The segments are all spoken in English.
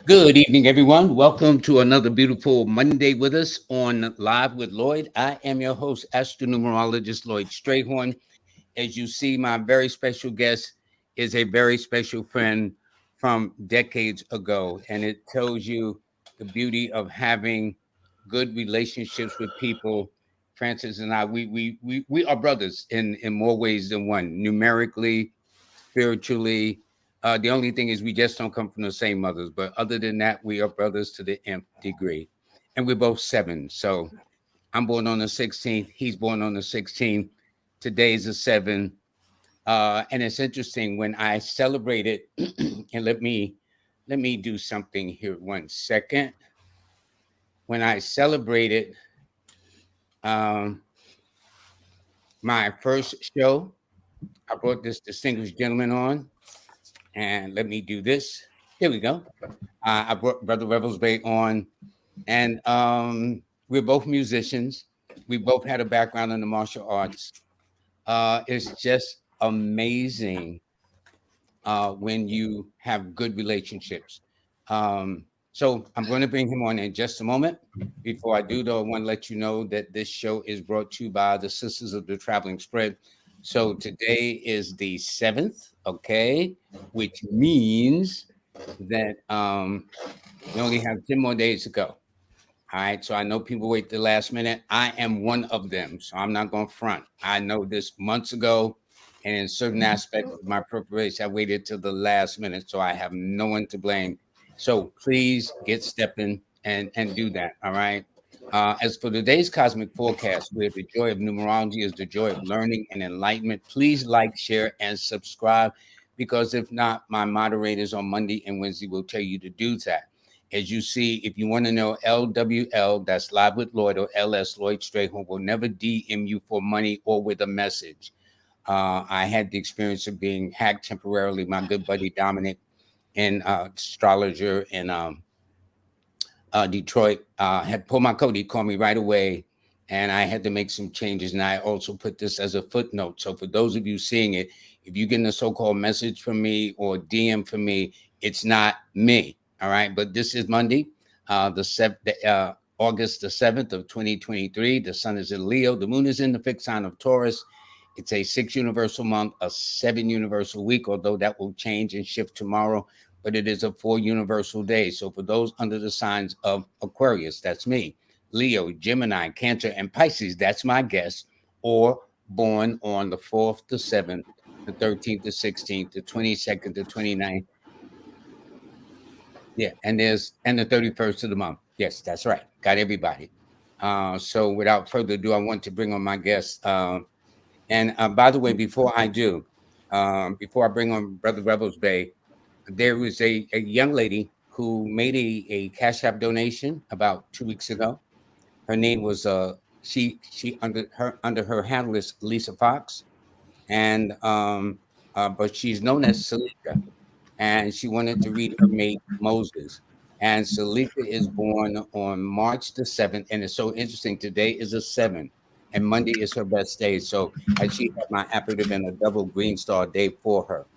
Good evening, everyone. Welcome to another beautiful Monday with us on Live with Lloyd. I am your host, Numerologist Lloyd Strayhorn. As you see, my very special guest is a very special friend from decades ago, and it tells you the beauty of having good relationships with people. Francis and I, we are brothers in more ways than one, numerically, spiritually. The only thing is we just don't come from the same mothers, but other than that, we are brothers to the nth degree, and we're both seven. So I'm born on the 16th. He's born on the 16th. Today's a seven, and it's interesting when I celebrated. And let me do something here. 1 second. When I celebrated um, my first show, I brought this distinguished gentleman on, and let me do this. Here we go. I brought Brother Revels-Bey on, and we're both musicians. We both had a background in the martial arts. It's just amazing when you have good relationships. So I'm going to bring him on in just a moment. Before I do, though, I want to let you know that this show is brought to you by the Sisters of the Traveling Spread. So today is the 7th, okay, which means that we only have 10 more days to go. All right. So I know people wait the last minute. I am one of them. So I'm not going to front. I know this months ago. And in certain aspects of my preparation, I waited till the last minute. So I have no one to blame. So please get stepping and do that. All right. As for today's cosmic forecast, where the joy of numerology is the joy of learning and enlightenment, please like, share, and subscribe. Because if not, my moderators on Monday and Wednesday will tell you to do that. As you see, if you want to know LWL, that's Live with Lloyd, or LS Lloyd Strayhorn, will never DM you for money or with a message. I had the experience of being hacked temporarily. My good buddy Dominic, an astrologer in Detroit, had pulled my code. He called me right away, and I had to make some changes. And I also put this as a footnote. So for those of you seeing it, if you get a so-called message from me or DM from me, it's not me. All right, but this is Monday, August the 7th of 2023. The sun is in Leo. The moon is in the fixed sign of Taurus. It's a 6 universal month, a 7 universal week, although that will change and shift tomorrow. But it is a 4 universal day. So for those under the signs of Aquarius, that's me, Leo, Gemini, Cancer, and Pisces, that's my guess, or born on the 4th to 7th, the 13th to 16th, the 22nd to 29th. Yeah, and the 31st of the month. Yes, that's right. Got everybody. So without further ado, I want to bring on my guest. And by the way, before I bring on Brother Revels-Bey, there was a young lady who made a Cash App donation about 2 weeks ago. Her name was she under her handle is Lisa Fox, and but she's known as Salika, and she wanted to read her mate Moses. And Salika is born on March the 7th, and it's so interesting. Today is a 7, and Monday is her best day. So as she had my app, it would have been a double green star day for her.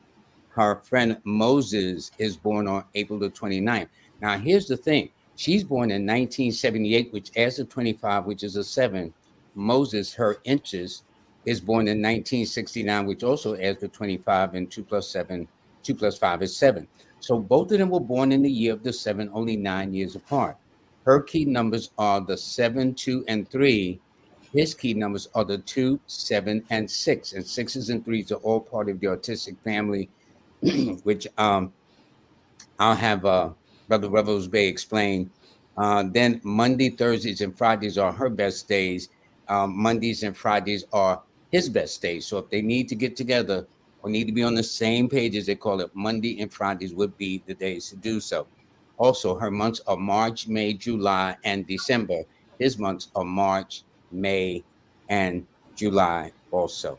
Her friend Moses is born on April the 29th. Now, here's the thing. She's born in 1978, which adds a 25, which is a 7. Moses, her inches, is born in 1969, which also adds the 25, and 2 plus 7, 2 plus 5 is 7. So both of them were born in the year of the 7, only 9 years apart. Her key numbers are the 7, 2, and 3. His key numbers are the 2, 7, and 6. And sixes and threes are all part of the autistic family, which I'll have Brother Revels-Bey explain. Then Monday, Thursdays, and Fridays are her best days. Mondays and Fridays are his best days. So if they need to get together or need to be on the same page, as they call it, Monday and Fridays would be the days to do so. Also, her months are March, May, July, and December. His months are March, May, and July also,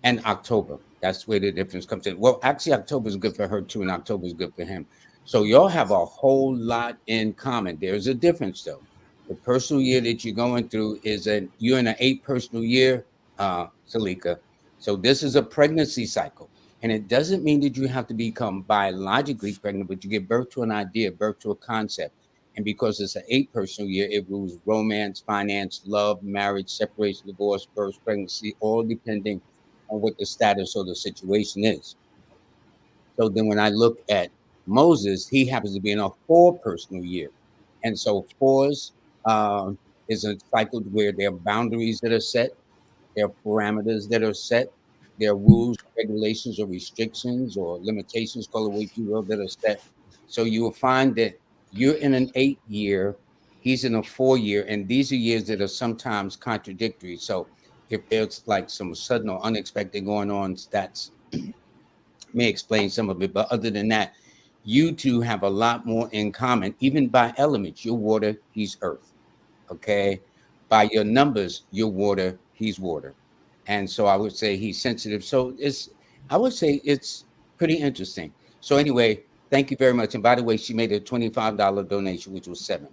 and October. That's where the difference comes in. Well, actually, October is good for her too, and October is good for him. So y'all have a whole lot in common. There's a difference though. The personal year that you're going through is you're in an 8 personal year, Salika. So this is a pregnancy cycle. And it doesn't mean that you have to become biologically pregnant, but you give birth to an idea, birth to a concept. And because it's an 8 personal year, it rules romance, finance, love, marriage, separation, divorce, birth, pregnancy, all depending on what the status or the situation is. So then when I look at Moses, he happens to be in a 4 personal year. And so fours is a cycle where there are boundaries that are set, there are parameters that are set, there are rules, regulations, or restrictions or limitations, call it what you will, that are set. So you will find that you're in an 8 year, he's in a 4 year, and these are years that are sometimes contradictory. So if there's like some sudden or unexpected going on, that's may explain some of it. But other than that, you two have a lot more in common, even by elements. You're water, he's earth. Okay. By your numbers, you're water, he's water. And so I would say he's sensitive. So I would say it's pretty interesting. So anyway, thank you very much. And by the way, she made a $25 donation, which was seven.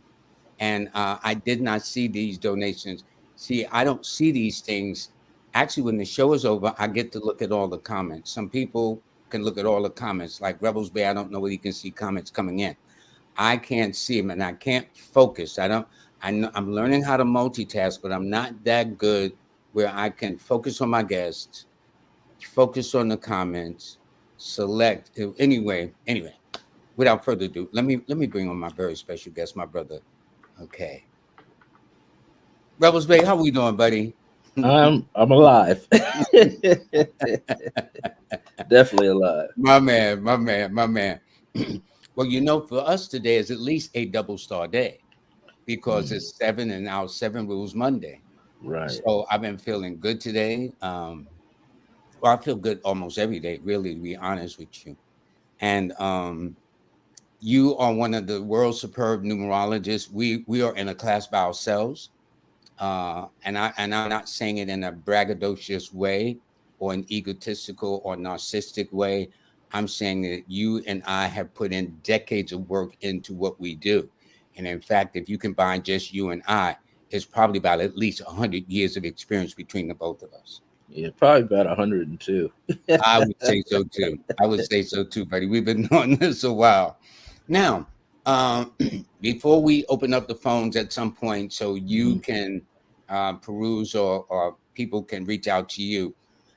And I did not see these donations. See, I don't see these things. Actually, when the show is over, I get to look at all the comments. Some people can look at all the comments, like Revels-Bey. I don't know whether you can see comments coming in. I can't see them, and I can't focus. I don't. I know, I'm learning how to multitask, but I'm not that good where I can focus on my guests, focus on the comments, select. Anyway. Without further ado, let me bring on my very special guest, my brother. Okay. Revels-Bey, how we doing, buddy? I'm alive. Definitely alive. my man. Well, for us today is at least a double star day because Mm, it's seven and now seven rules Monday. right. So I've been feeling good today. Well, I feel good almost every day, really, to be honest with you. And you are one of the world's superb numerologists. We are in a class by ourselves. And I'm not saying it in a braggadocious way or an egotistical or narcissistic way. I'm saying that you and I have put in decades of work into what we do. And in fact, if you combine just you and I, it's probably about at least 100 years of experience between the both of us. Yeah, probably about 102. I would say so too. I would say so too, buddy. We've been doing this a while. Now, before we open up the phones at some point so you Mhm. can peruse or people can reach out to you,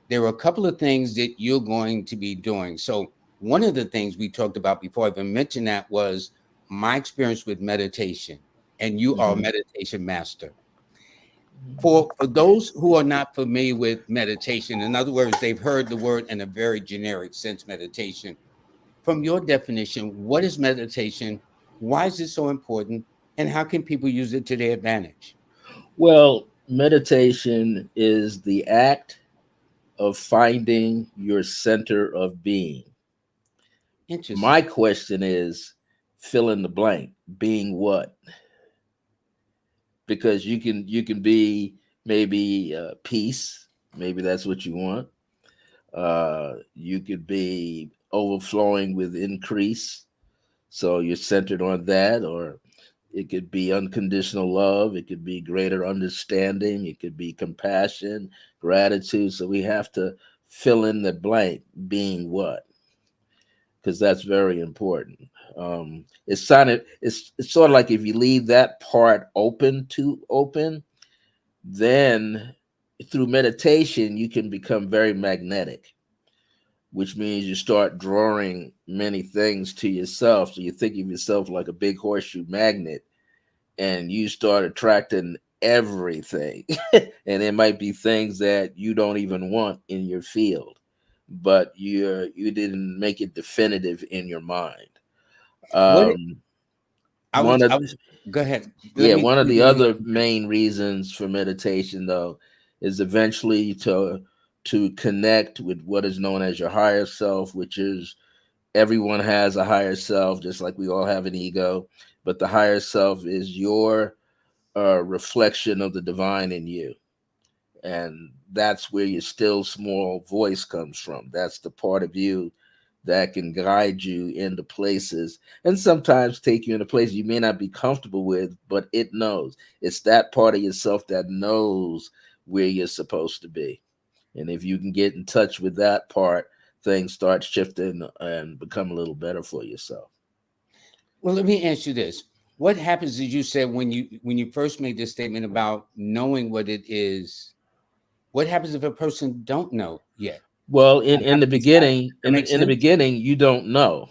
there are a couple of things that you're going to be doing. So, one of the things we talked about before I even mentioned that was my experience with meditation, and you are a Mhm. meditation master. For those who are not familiar with meditation, in other words, they've heard the word in a very generic sense, meditation. From your definition, what is meditation? Why is it so important? And how can people use it to their advantage? Well, meditation is the act of finding your center of being. My Interesting. question is fill in the blank. Being what? Because you can be maybe peace. Maybe that's what you want. You could be overflowing with increase, so you're centered on that. Or it could be unconditional love, it could be greater understanding, it could be compassion, gratitude. So we have to fill in the blank, being what, because that's very important. It's sort of like if you leave that part open, then through meditation you can become very magnetic, which means you start drawing many things to yourself. So you think of yourself like a big horseshoe magnet, and you start attracting everything. And it might be things that you don't even want in your field, but you didn't make it definitive in your mind. What Um, I was, one of I was, go ahead. Let Yeah, me, one of let the me let other you finish. main reasons for meditation, though, is eventually to connect with what is known as your higher self, which is everyone has a higher self, just like we all have an ego. But the higher self is your reflection of the divine in you, and that's where your still small voice comes from. That's the part of you that can guide you into places, and sometimes take you into places you may not be comfortable with, but it knows. It's that part of yourself that knows where you're supposed to be. And if you can get in touch with that part, things start shifting and become a little better for yourself. Well, let me ask you this. What happens, as you said, when you first made this statement about knowing what it is? What happens if a person don't know yet? Well, How in the do they start? beginning, That makes in the sense? beginning, you don't know.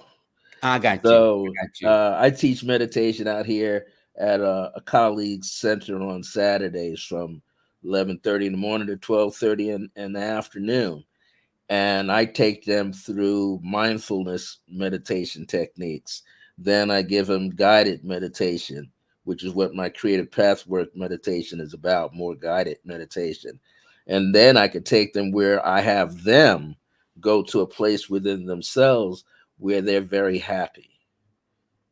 I got you. So I got you. I teach meditation out here at a colleague's center on Saturdays from 11:30 in the morning to 12:30 in the afternoon, and I take them through mindfulness meditation techniques. Then I give them guided meditation, which is what my creative pathwork meditation is about, more guided meditation. And then I could take them where I have them go to a place within themselves where they're very happy.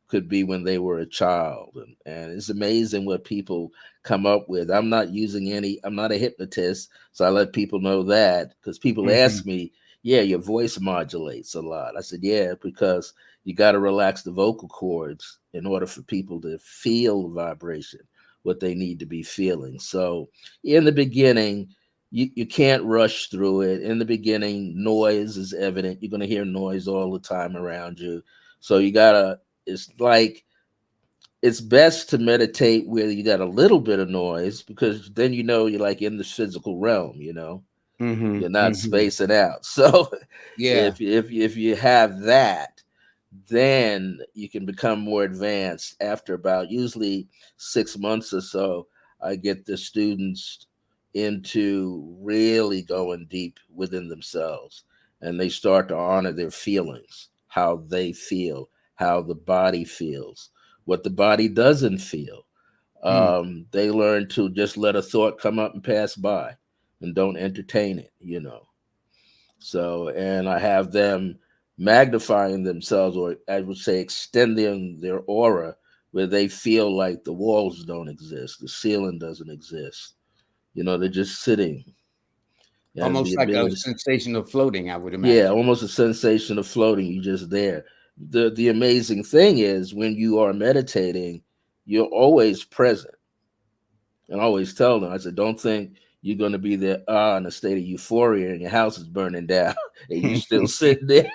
Could be when they were a child, and it's amazing what people come up with. I'm not a hypnotist, so I let people know that, because people Hmm. ask me, yeah, your voice modulates a lot. I said, yeah, because you got to relax the vocal cords in order for people to feel vibration, what they need to be feeling. So in the beginning, you can't rush through it. In the beginning, noise is evident. You're going to hear noise all the time around you, so you gotta, it's like, it's best to meditate where you got a little bit of noise, because then you're like in the physical realm, Hmm. you're not Hmm. spacing out. So Yeah. if you have that, then you can become more advanced. After about usually 6 months or so, I get the students into really going deep within themselves, and they start to honor their feelings, how they feel, how the body feels, what the body doesn't feel. Mm. They learn to just let a thought come up and pass by and don't entertain it. So, and I have them magnifying themselves, or I would say extending their aura, where they feel like the walls don't exist, the ceiling doesn't exist. They're just sitting, and the Almost like a ability, sensation of floating, I would yeah, imagine. almost a sensation of floating. You just there. The amazing thing is, when you are meditating, you're always present. And I always tell them, I said, don't think you're going to be there in a state of euphoria and your house is burning down and you still sitting there.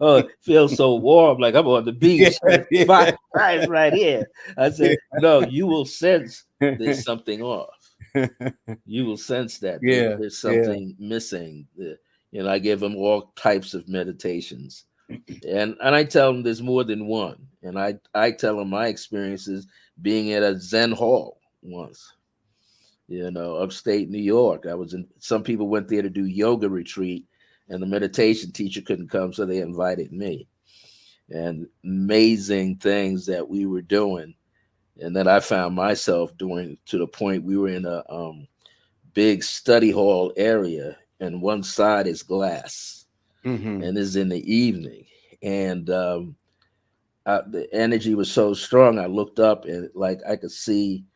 Oh, it feels so warm, like I'm on the Yeah, beach. yeah. Fire's right here. I said, no, you will sense there's something off. You will sense that Yeah, there's yeah. something missing. I give them all types of meditations. And I tell them there's more than one. And I tell them my experiences being at a Zen hall once, upstate New York. I was in. Some people went there to do yoga retreat, and the meditation teacher couldn't come, so they invited me. And amazing things that we were doing, and that I found myself doing, to the point we were in a big study hall area, and one side is glass, Hmm. and is in the evening, and the energy was so strong. I looked up, and like I could see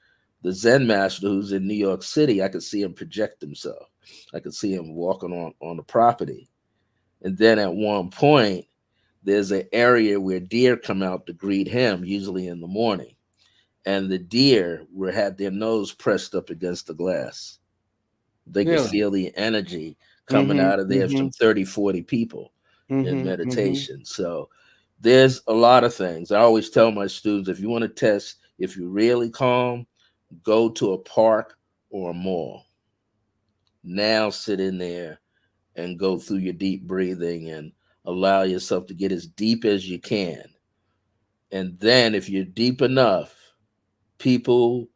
the Zen master who's in New York City. I could see him project himself. I could see him walking on the property. And then at one point, there's an area where deer come out to greet him, usually in the morning. And the deer were had their nose pressed up against the glass. They could Really? feel the energy coming Hmm. out of there Hmm. from 30, 40 people in Hmm. Hmm. meditation. So there's a lot of things. I always tell my students, if you want to test if you're really calm, go to a park or a mall. Now sit in there and go through your deep breathing and allow yourself to get as deep as you can. And then, if you're deep enough, people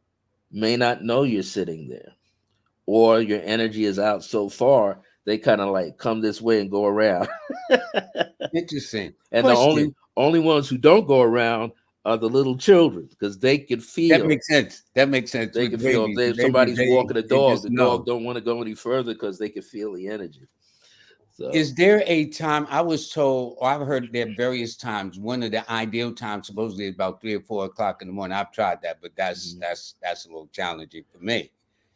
may not know you're sitting there, or your energy is out so far, they kind of like come this way and go around. Interesting. And the Question. only ones who don't go around are the little children, because they can That feel. makes sense. That makes sense They with can the feel if babies. The they, if babies, somebody's walking a they dog, just the dog know. don't want to go any further because they can feel the energy. So, Is there a time I was told, or I've heard there various times, one of the ideal times supposedly is about 3 or 4 o'clock in the morning. I've tried that, but that's mhm, that's that's a little challenging for me.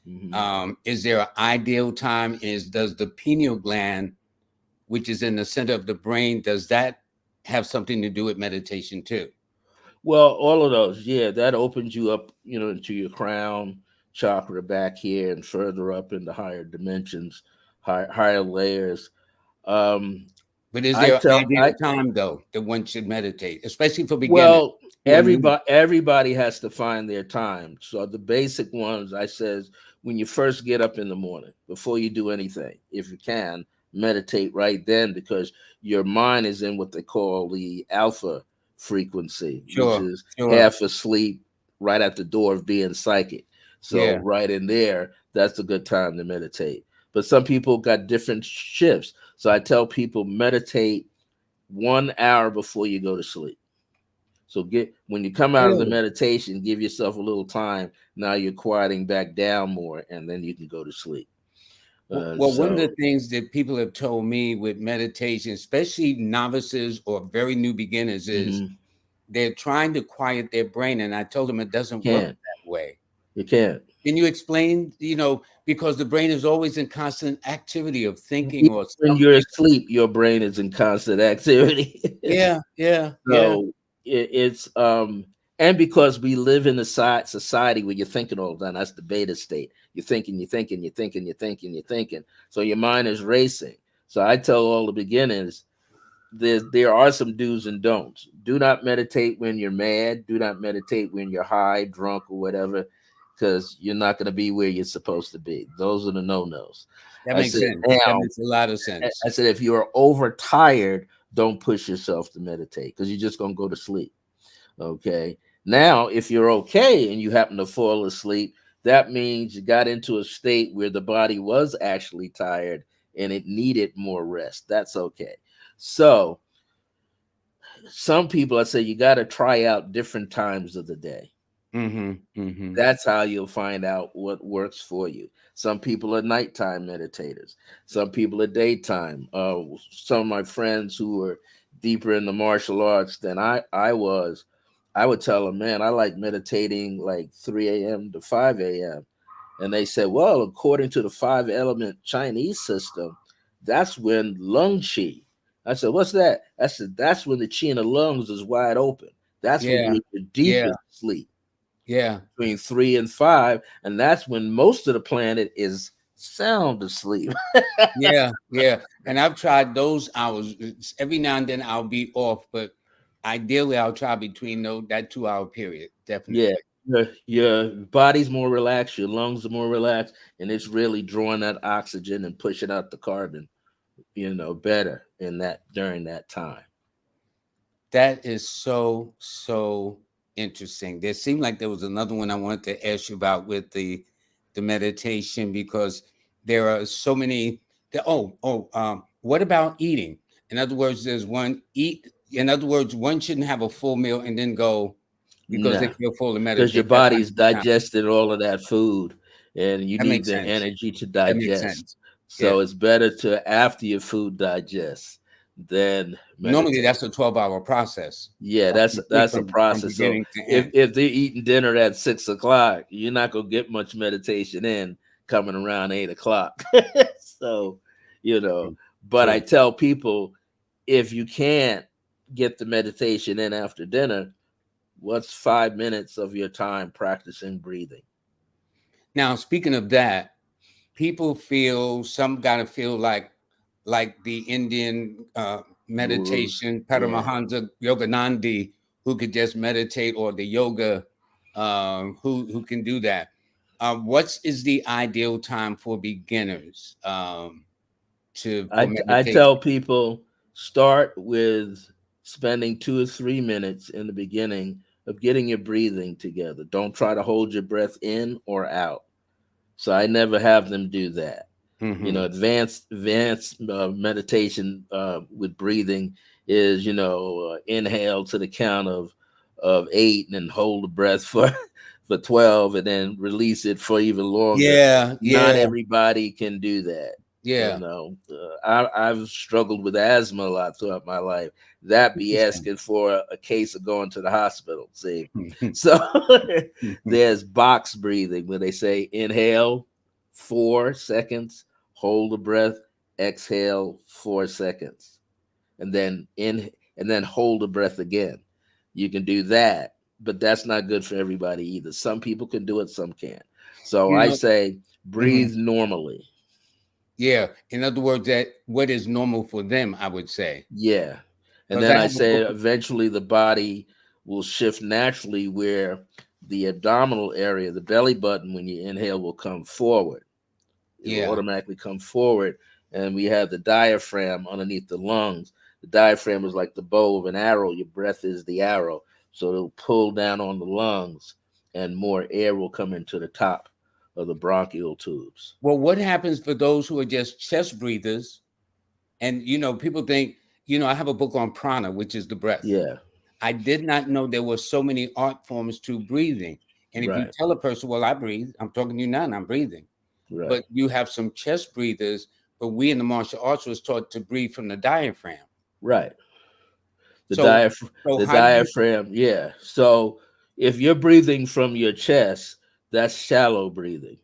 mhm. Is there an ideal time? Does the pineal gland, which is in the center of the brain, does that have something to do with meditation too? Well, all of those, yeah, that opens you up, into your crown chakra back here and further up into higher dimensions, higher layers. But is I there an tell ideal I time though that one should meditate, especially for beginners Well, who are new? everybody has to find their time. So the basic ones I says, when you first get up in the morning, before you do anything, if you can, meditate right then, because your mind is in what they call the alpha frequency, which Sure, is sure. half asleep, right at the door of being psychic. So Yeah. right in there, that's a good time to meditate. But some people got different shifts. So I tell people meditate 1 hour before you go to sleep. So get when you come out of the Really? meditation, give yourself a little time. Now you're quieting back down more, and then you can go to sleep. Well, one of the So things that people have told me with meditation, especially novices or very new beginners, is mhm, they're trying to quiet their brain. And I told them it you doesn't work can't, that way. you can't. Can you explain, because the brain is always in constant activity of thinking Even or when you're something. asleep, your brain is in constant activity. Yeah, yeah, yeah, So it's and because we live in a society where you're thinking all the time, that's the beta state. You're thinking, you're thinking, you're thinking, you're thinking, you're thinking. So your mind is racing. So I tell all the beginners, there are some do's and don'ts. Do not meditate when you're mad. Do not meditate when you're high, drunk, or whatever, because you're not going to be where you're supposed to be. Those are the no-nos. that I makes said sense. That now, makes a lot of sense. I said if you are overtired, don't push yourself to meditate because you're just going to go to sleep. Okay. Now, if you're okay and you happen to fall asleep, that means you got into a state where the body was actually tired and it needed more rest. That's okay. So, some people I say you got to try out different times of the day. Mm-hmm. Mm-hmm. That's how you'll find out what works for you. Some people are nighttime meditators. Some people are daytime. Some of my friends who are deeper in the martial arts than I was, I would tell them, man, I like meditating like 3 a.m. to 5 a.m. And they said, well, according to the five element Chinese system, that's when lung qi. I said, what's that? I said, that's when the qi in the lungs is wide open. That's when Yeah, you're in the yeah, deepest sleep yeah. between 3 and 5, and that's when most of the planet is sound asleep. Yeah, yeah. And I've tried those hours. Every now and then I'll be off, but ideally I'll try between that 2 hour period. Yeah, Definitely. your body's more relaxed, your lungs are more relaxed, and it's really drawing that oxygen and pushing out the carbon, better in that during that time. That is so, so interesting. There seemed like there was another one I wanted to ask you about with the meditation because there are so many. What about eating? In other words, there's one eat. In other words, one shouldn't have a full meal and then go because they No, feel full to because your meditate. That's not body's a good time. digested all of that food, and you That need makes the sense. energy to That makes digest. sense. Yeah. So it's better to after your food digests than Normally, meditate. that's a 12-hour process, Yeah, that's complete that's a from process. So beginning to if end. if they're eating dinner at 6 o'clock, you're not gonna get much meditation in coming around 8 o'clock. So, you know, True. but I True. tell people if you can't get the meditation in after dinner, what's 5 minutes of your time practicing breathing? Now, speaking of that, people feel some gotta feel like the Indian Gurus. meditation, Yeah. Paramahansa Yoganandi, who could just meditate, or the yoga, who can do that. What is the ideal time for beginners to for I meditation? tell people start with spending 2 or 3 minutes in the beginning of getting your breathing together. Don't try to hold your breath in or out. So I never have them do that. Hmm. Advanced meditation with breathing is inhale to the count of 8 and then hold the breath for for 12 and then release it for even longer. Yeah, Not yeah, everybody can do that. yeah. I've struggled with asthma a lot throughout my life. That be Interesting. asking for a case of going to the hospital. See, so there's box breathing where they say inhale 4 seconds, hold the breath, exhale 4 seconds, and then and then hold the breath again. You can do that, but that's not good for everybody either. Some people can do it, some can't. So you I know, say mhm. breathe normally. Yeah. In other words, that what is normal for them, I would say. Yeah. And Because then I I have a say book. eventually the body will shift naturally where the abdominal area, the belly button, when you inhale, will come forward. It will Yeah. automatically come forward. And we have the diaphragm underneath the lungs. The diaphragm is like the bow of an arrow. Your breath is the arrow. So it'll pull down on the lungs and more air will come into the top of the bronchial tubes. Well, what happens for those who are just chest breathers? And, people think, I have a book on prana, which is the breath. Yeah, I did not know there were so many art forms to breathing. And if you right, tell a person, well, I breathe, I'm talking to you now and I'm breathing. right, But you have some chest breathers, but we in the martial arts was taught to breathe from the diaphragm. right. The So, diaphragm, so the how do you, diaphragm, yeah. So if you're breathing from your chest, that's shallow breathing.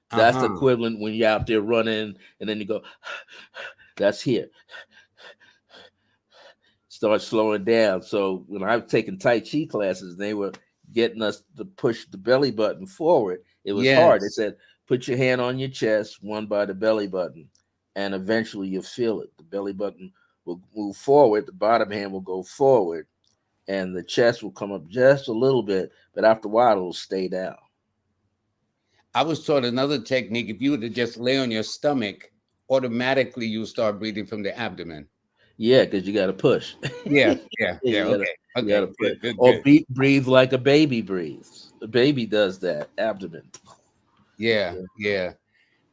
That's the uh-huh. equivalent when you're out there running and then you go, that's here. Start slowing down. So when I was taking Tai Chi classes, they were getting us to push the belly button forward. It was hard. They Yes. said, put your hand on your chest, one by the belly button, and eventually you'll feel it. The belly button will move forward, the bottom hand will go forward, and the chest will come up just a little bit, but after a while it'll stay down. I was taught another technique. If you were to just lay on your stomach, automatically you start breathing from the abdomen. Yeah, because you got to push. Yeah, yeah, yeah. you gotta Okay, you gotta okay, push, good, good, or good. breathe like a baby breathes. The baby does that abdomen. Yeah, Yeah, yeah.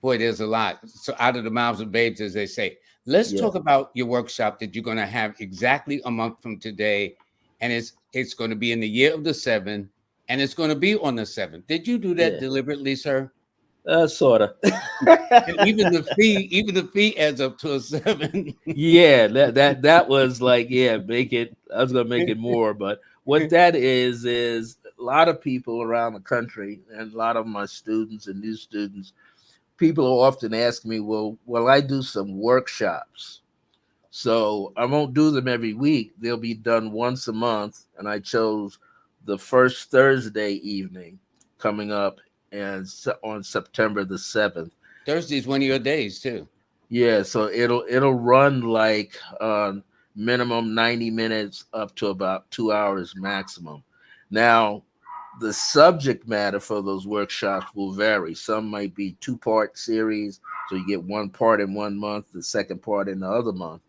Boy, there's a lot. So out of the mouths of babes, as they say. Let's yeah, talk about your workshop that you're going to have exactly a month from today, and it's going to be in the year of the seven, and it's going to be on the seventh. Did you do that yeah. deliberately, sir? Sort of. And even the fee adds up to a seven. Yeah, that was like, yeah, make it. I was gonna make it more, but what that is a lot of people around the country and a lot of my students and new students. People will often ask me, "Well, will I do some workshops?" So I won't do them every week. They'll be done once a month, and I chose the first Thursday evening coming up, and on September the 7th. Thursday's one of your days too. Yeah, so it'll run like minimum 90 minutes up to about 2 hours maximum. Now, the subject matter for those workshops will vary. Some might be two-part series, so you get one part in one month, the second part in the other month,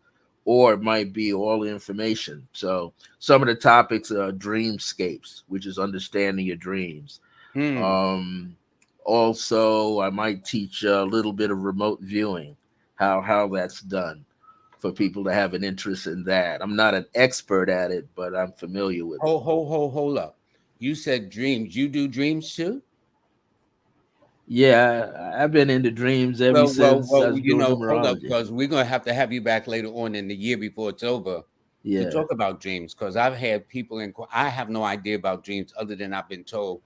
or it might be all the information. So some of the topics are dreamscapes, which is understanding your dreams. Hmm. Um, Also, I might teach a little bit of remote viewing, how that's done for people to have an interest in that. I'm not an expert at it, but I'm familiar with it. Hold up. You said dreams. You do dreams too? Yeah, I've been into dreams ever since I was doing Hold up, numerology. because we're gonna have to have you back later on in the year before it's over to Yeah, talk about dreams. Because I've had people I have no idea about dreams other than I've been told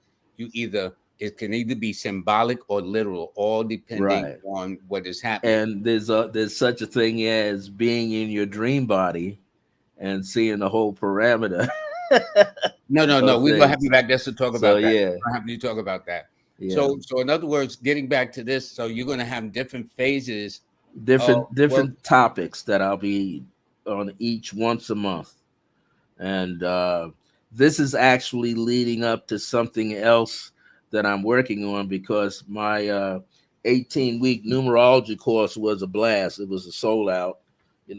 it can either be symbolic or literal, all depending right. on what is happening. And there's such a thing as being in your dream body and seeing the whole parameter No, no, no. of We're gonna have you things. back just to talk So about that. yeah, We're gonna have you talk about that. yeah. So in other words, getting back to this, so you're gonna have different phases of work. Different topics that I'll be on each once a month, and this is actually leading up to something else that I'm working on because my 18-week numerology course was a blast. It was a sold out.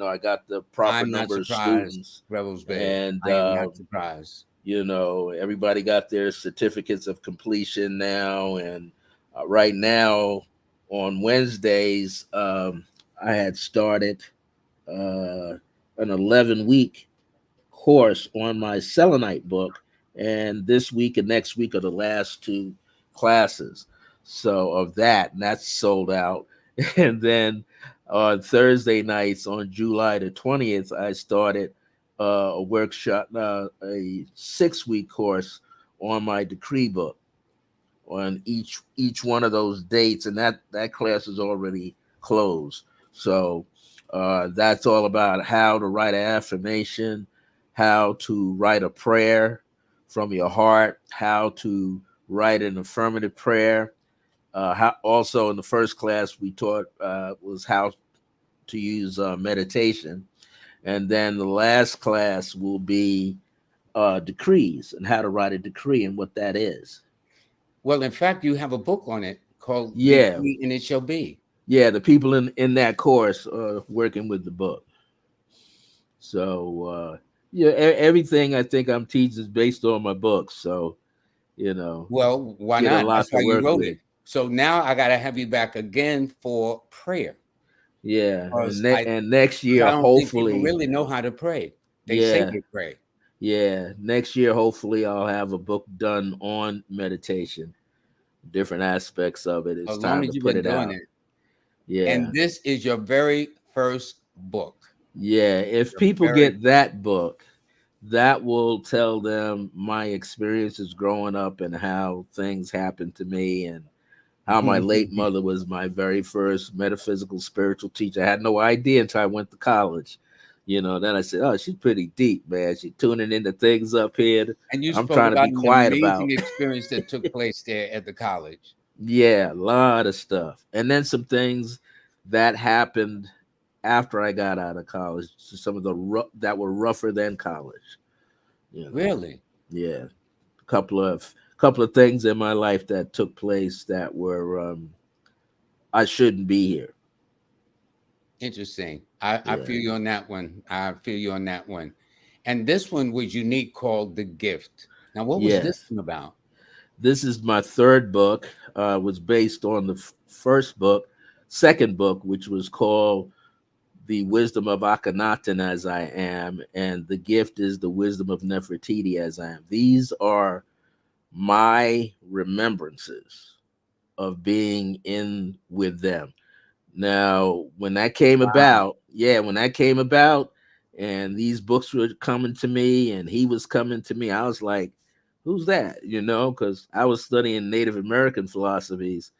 I got the proper I'm not number of surprised, students, Revels-Bey. and I am not surprised. everybody got their certificates of completion now. And right now, on Wednesdays, I had started an 11-week course on my selenite book, and this week and next week are the last two classes. So of that, and that's sold out. And then on Thursday nights, on July the 20th, I started a workshop, a 6-week course on my decree book on each one of those dates, and that class is already closed. So that's all about how to write an affirmation, how to write a prayer from your heart, how to write an affirmative prayer, Also, in the first class we taught was how to use meditation, and then the last class will be decrees and how to write a decree and what that is. Well, in fact, you have a book on it called Yeah, Decree and It Shall Be. yeah. The people in that course are working with the book. So yeah, everything I think I'm teaching is based on my books. So you know, Well, why get a not? lot That's to why you work wrote with. it. So now I got to have you back again for prayer Yeah, because and next I year, don't think people hopefully, really know how to pray. They say yeah, they pray. yeah, next year, hopefully, I'll have a book done on meditation, different aspects of it. It's As long time to as you've put been it doing out. it. Yeah, And this is your very first book. yeah. If Your people very get that book, that will tell them my experiences growing up and how things happened to me and how my late mother was my very first metaphysical spiritual teacher. I had no idea until I went to college. Then I said, "Oh, she's pretty deep, man. She's tuning into things up here. and you I'm spoke trying to about be an quiet amazing about." experience that took place there at the college. Yeah, a lot of stuff, and then some things that happened after I got out of college. Some of the that were rougher than college. You know, Really yeah, a couple of things in my life that took place that were I shouldn't be here. interesting. I Yeah. feel you on that one. I feel you on that one. And this one was unique, called The Gift. Now, what was this Yes. one about? This is my third book. Was based on the first book, second book, which was called "The Wisdom of Akhenaten as I Am," and the gift is the wisdom of Nefertiti as I am. These are my remembrances of being in with them. Now, when that came Wow. about, yeah, when that came about, and these books were coming to me, and he was coming to me, I was like, "Who's that?" Because I was studying Native American philosophies,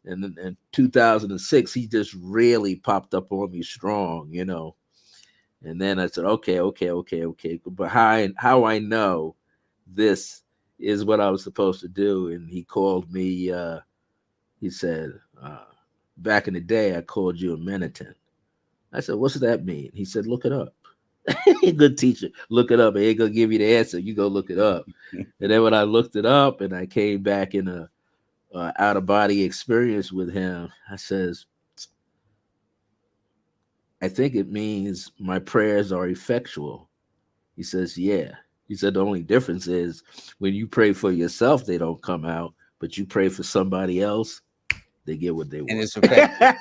and in 2006, he just really popped up on me strong. And then I said, "Okay, okay, okay, okay." But how I know this is what I was supposed to do, and he called me. He said, "Back in the day, I called you a menitent." I said, "What's that mean?" He said, "Look it up." Good teacher. Look it up. I ain't gonna give you the answer. You go look it up. And then when I looked it up and I came back in a out of body experience with him, I says, "I think it means my prayers are effectual." He says, "Yeah." He said, "The only difference is when you pray for yourself, they don't come out, but you pray for somebody else, they get what they And want." it's effective.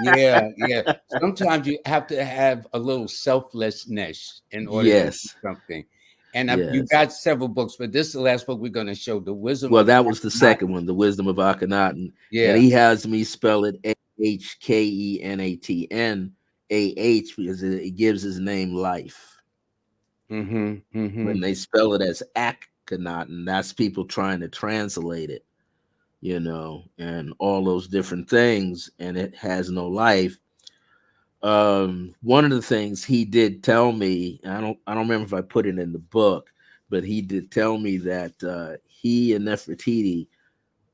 Yeah, yeah. Sometimes you have to have a little selflessness in order to do Yes, something. And you yes. got several books, but this is the last book we're going to show, The Wisdom Well, of that was the second Akhenaten. one, the wisdom of Akhenaten, and Yeah. he has me spell it Ahkenatenah because it gives his name life. Mm-hmm. Mm-hmm. When they spell it as Akhenaten, that's people trying to translate it, and all those different things, and it has no life. One of the things he did tell me, I don't remember if I put it in the book, but he did tell me that he and Nefertiti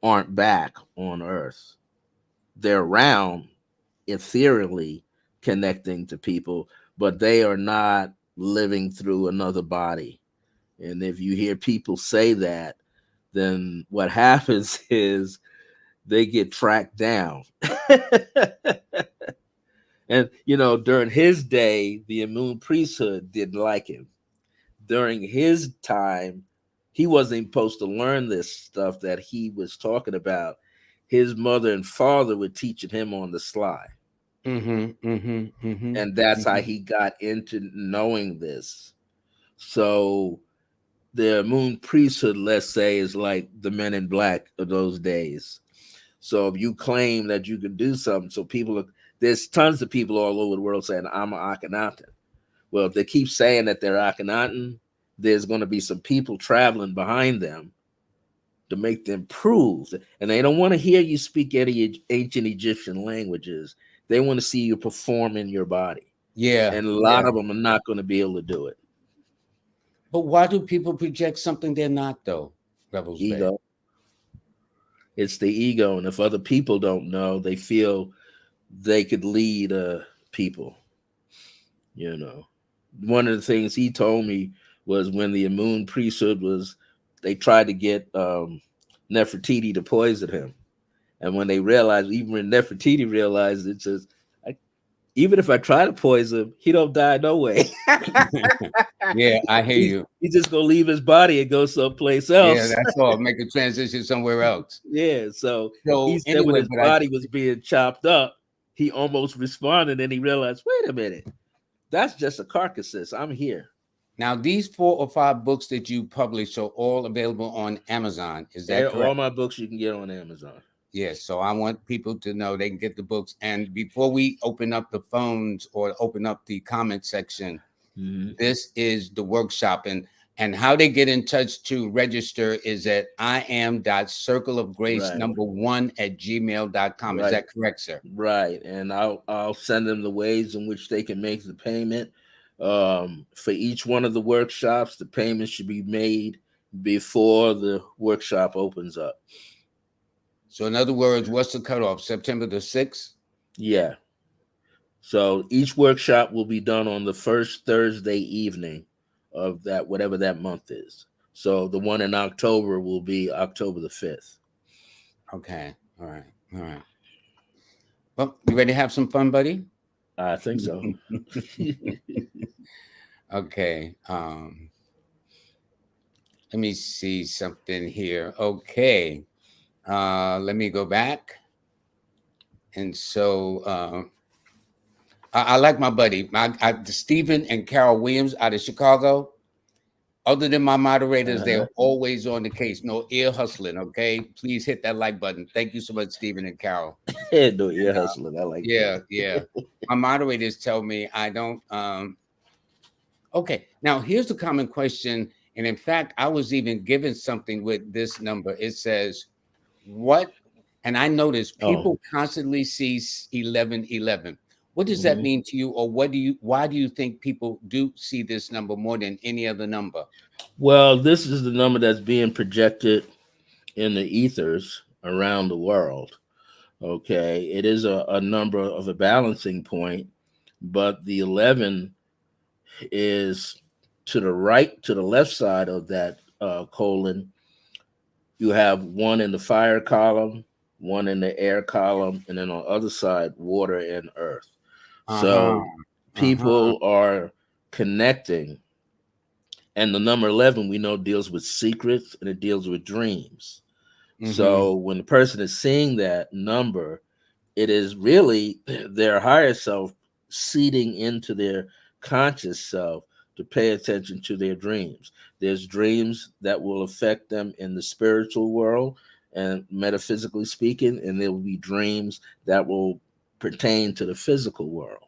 aren't back on Earth. They're around ethereally connecting to people, but they are not living through another body. And if you hear people say that, then what happens is they get tracked down. And during his day, the Amun priesthood didn't like him. During his time, he wasn't supposed to learn this stuff that he was talking about. His mother and father were teaching him on the sly. Mm-hmm. Mm-hmm. Mm-hmm. And that's how Mm-hmm. he got into knowing this. So the Moon priesthood, let's say, is like the men in black of those days. So if you claim that you can do something, there's tons of people all over the world saying, "I'm an Akhenaten." Well, if they keep saying that they're Akhenaten, there's going to be some people traveling behind them to make them prove. And they don't want to hear you speak any ancient Egyptian languages. They want to see you perform in your body. Yeah. And a Yeah. lot of them are not going to be able to do it. But why do people project something they're not, though, Revels Bay? Ego. It's the ego, and if other people don't know, they feel they could lead people. You know, one of the things he told me was when the Amun priesthood was, they tried to get Nefertiti to poison him, and when they realized, even when Nefertiti realized, it says, I, even if I try to poison him, he don't die no way. Yeah, I hear he's, you. he's just gonna leave his body and go someplace Yeah, else. that's all. Make a transition somewhere else. Yeah, so he So said when anyway, his but I body was being chopped up, he almost responded, and he realized, wait a minute, that's just a carcass. I'm here. now these 4 or 5 books that you published are all available on Amazon. Is that All correct? my books you can get on Amazon. Yes. So I want people to know they can get the books. And before we open up the phones or open up the comment section, Mm-hmm. this is the workshop. And how they get in touch to register is at im.circleofgrace Right, number 1 at gmail.com. Is right, that correct, sir? right. And I'll send them the ways in which they can make the payment. For each one of the workshops, the payment should be made before the workshop opens up. So in other words, what's the cutoff? September the 6th? Yeah. So each workshop will be done on the first Thursday evening of that, whatever that month is. So the one in October will be October the 5th. Okay. All right. All right. Well, you ready to have some fun, buddy? I think so. Okay. Let me see something here. Okay. Let me go back. And so I like my buddy, Stephen and Carol Williams out of Chicago. Other than my moderators, they're Uh-huh. always on the case. No ear hustling. Okay. Please hit that like button. Thank you so much, Stephen and Carol. No ear hustling. I like that. Yeah, yeah. My moderators tell me I don't okay. Now here's the common question. And in fact, I was even given something with this number. It says, what? And I notice Oh. people constantly see 1111. What does that Mhm. mean to you? Or why do you think people do see this number more than any other number? Well, this is the number that's being projected in the ethers around the world. Okay. It is a number of a balancing point, but the 11 is to the right, to the left side of that colon. You have one in the fire column, one in the air column, and then on the other side, water and earth. Uh-huh. So Uh-huh. people are connecting. And the number 11 we know deals with secrets and it deals with dreams. Mm-hmm. So when the person is seeing that number, it is really their higher self seeding into their conscious self to pay attention to their dreams. There's dreams that will affect them in the spiritual world and metaphysically speaking, and there will be dreams that will pertain to the physical world.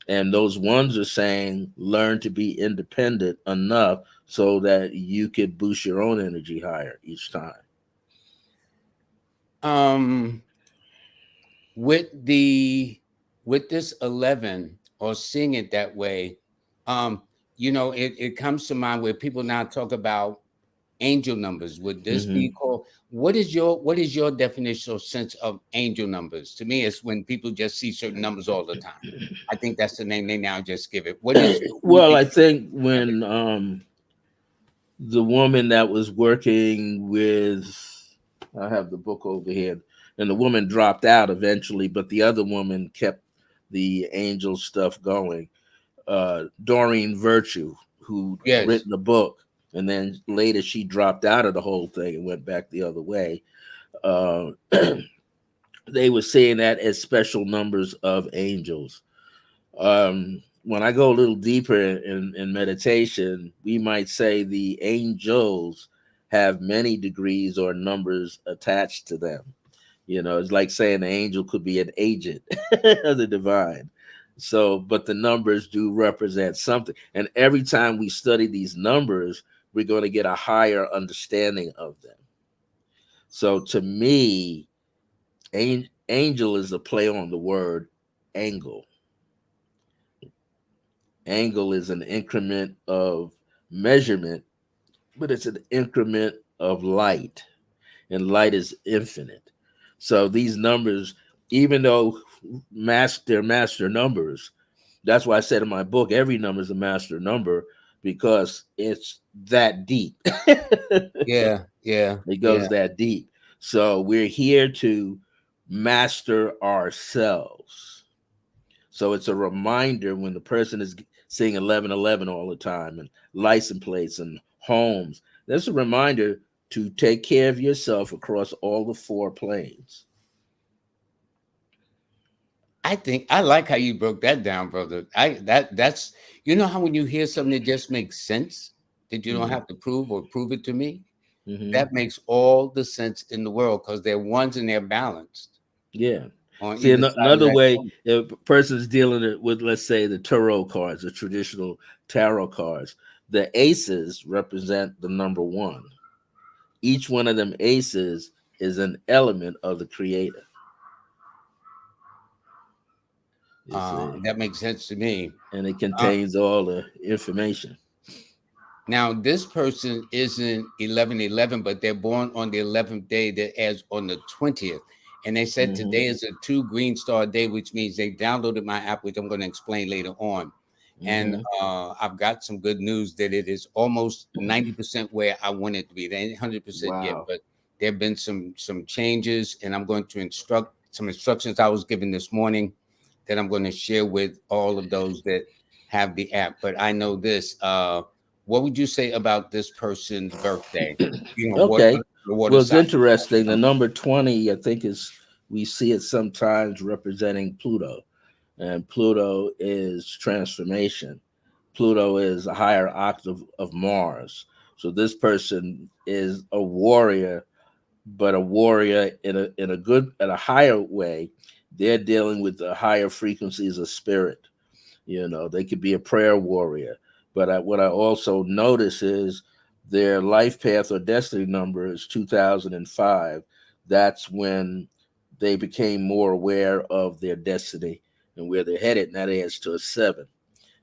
And those ones are saying learn to be independent enough so that you could boost your own energy higher each time. Um with the with this 11 or seeing it that way, um it comes to mind where people now talk about angel numbers. Would this be Hmm. called, what is your definition or sense of angel numbers? To me, it's when people just see certain numbers all the time. I think that's the name they now just give it. What do you Well, think I think of it? when the woman that was working with, I have the book over here, and the woman dropped out eventually, but the other woman kept the angel stuff going. Doreen Virtue, who Yes. written the book, and then later she dropped out of the whole thing and went back the other way. Uh, they were saying that as special numbers of angels. When I go a little deeper in meditation, we might say the angels have many degrees or numbers attached to them. It's like saying the angel could be an agent of the divine. So, but the numbers do represent something. And every time we study these numbers, we're going to get a higher understanding of them. So, to me, angel is a play on the word angle. Angle is an increment of measurement, but it's an increment of light. and light is infinite. So these numbers, even though they're master numbers, that's why I said in my book, every number is a master number because it's that deep. Yeah, yeah, It yeah. goes that deep. So we're here to master ourselves. So it's a reminder when the person is seeing 1111 all the time and license plates and homes. That's a reminder to take care of yourself across all the four planes. I think I like how you broke that down, brother. That's you know how when you hear something that just makes sense, that you don't Mm-hmm. have to prove or prove it to me, Mm-hmm. that makes all the sense in the world because they're ones and they're balanced Yeah. on See, either side of another that way, coin. if a person's dealing with, let's say, the tarot cards, the traditional tarot cards, the aces represent the number one. Each one of them aces is an element of the creator. You see, That makes sense to me. and it Uh, contains all the information. Now, this person isn't 1111, but they're born on the 11th day, that as on the 20th. And they said Mm-hmm. today is a two green star day, which means they downloaded my app, which I'm going to explain later on. And Mm-hmm. I've got some good news that it is almost 90% where I want it to be. They ain't 100% yet, Wow. but there have been some changes, and I'm going to instruct some instructions I was given this morning that I'm going to share with all of those that have the app. But I know this. What would you say about this person's birthday? You know, what Okay. the water Well, it's sign? interesting. The number 20, I think, is we see it sometimes representing Pluto, and Pluto is transformation. Pluto is a higher octave of Mars. So this person is a warrior, but a warrior in a good in a higher way. They're dealing with the higher frequencies of spirit. You know, they could be a prayer warrior. But what I also notice is their life path or destiny number is 2005. That's when they became more aware of their destiny and where they're headed. And that adds to a seven.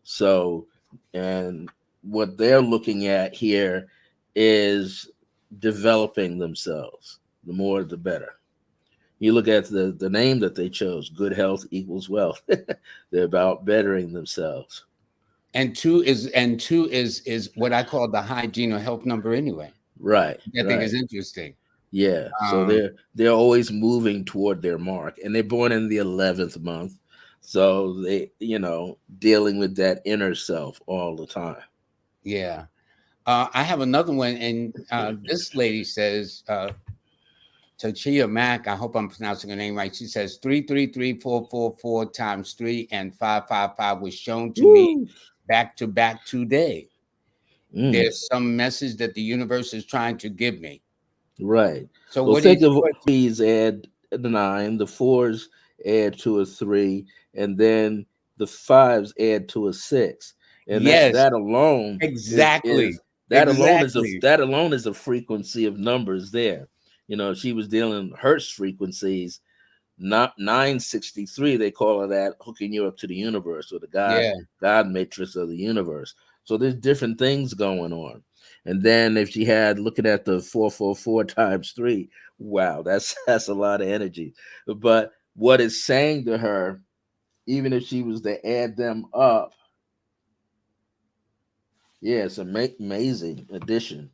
So, and what they're looking at here is developing themselves. The more, the better. You look at the name that they chose, good health equals wealth. They're about bettering themselves. And two is what I call the hygiene or health number anyway. Right, I think is right. interesting. Yeah. So Um, they're always moving toward their mark. And they're born in the 11th month. So they, dealing with that inner self all the time. yeah. I have another one, and this lady says, Tachia Mack, I hope I'm pronouncing her name right. She says 333444 times 3 and 555 was shown to me Woo! back to back today. Mm, There's some message that the universe is trying to give me. right. So Well, what think is of what these add the nine, the fours add to a three, and then the fives add to a six. And that yes, that alone is exactly. that alone is a Exactly. that alone is a frequency of numbers there. She was dealing Hertz frequencies, not 963. They call it that, hooking you up to the universe or the God Yeah. God matrix of the universe. So there's different things going on. And then if she had looking at the 444 times three, wow, that's that's a lot of energy. But what it's saying to her, even if she was to add them up, yeah, it's an amazing addition.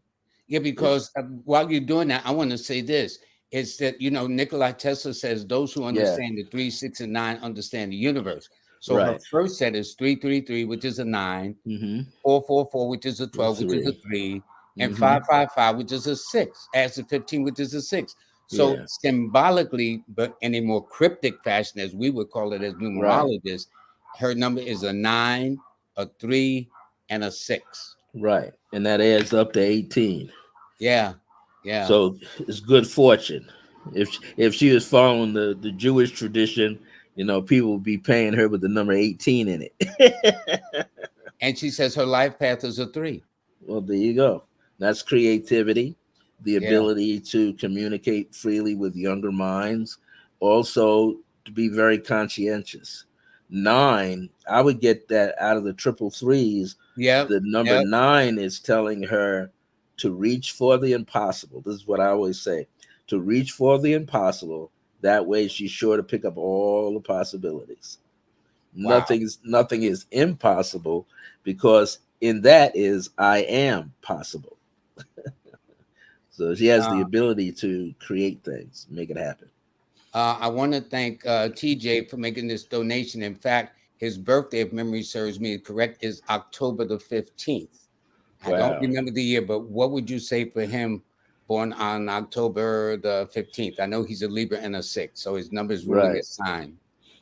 Yeah, It's because while you're doing that, I want to say this. It's that, Nikola Tesla says those who yeah, understand the three, six, and nine understand the universe. So her right. first set is 333, which is a nine, Mm-hmm. 444, which is a The 12, which is a three. three, and Mm-hmm. 555, which is a six, adds to 15, which is a six. So Yeah, symbolically, but in a more cryptic fashion, as we would call it as right. numerologists, her number is a nine, a three, and a six. Right. And that adds up to 18. Yeah. Yeah. So it's good fortune. If she was following the Jewish tradition, people would be paying her with the number 18 in it. And she says her life path is a three. Well, there you go. That's creativity, the Yeah. ability to communicate freely with younger minds, also to be very conscientious. Nine, I would get that out of the triple threes. Yep. The number Yep. nine is telling her to reach for the impossible. This is what I always say, to reach for the impossible. That way she's sure to pick up all the possibilities. Wow. Nothing is impossible, because in that is I am possible. So she has the Uh, ability to create things, make it happen. I want to thank TJ for making this donation. In fact, his birthday, if memory serves me correct, is October the 15th. I don't Wow. remember the year, but what would you say for him born on October the 15th? I know he's a Libra and a 6, so his number is ruling Right. his sign.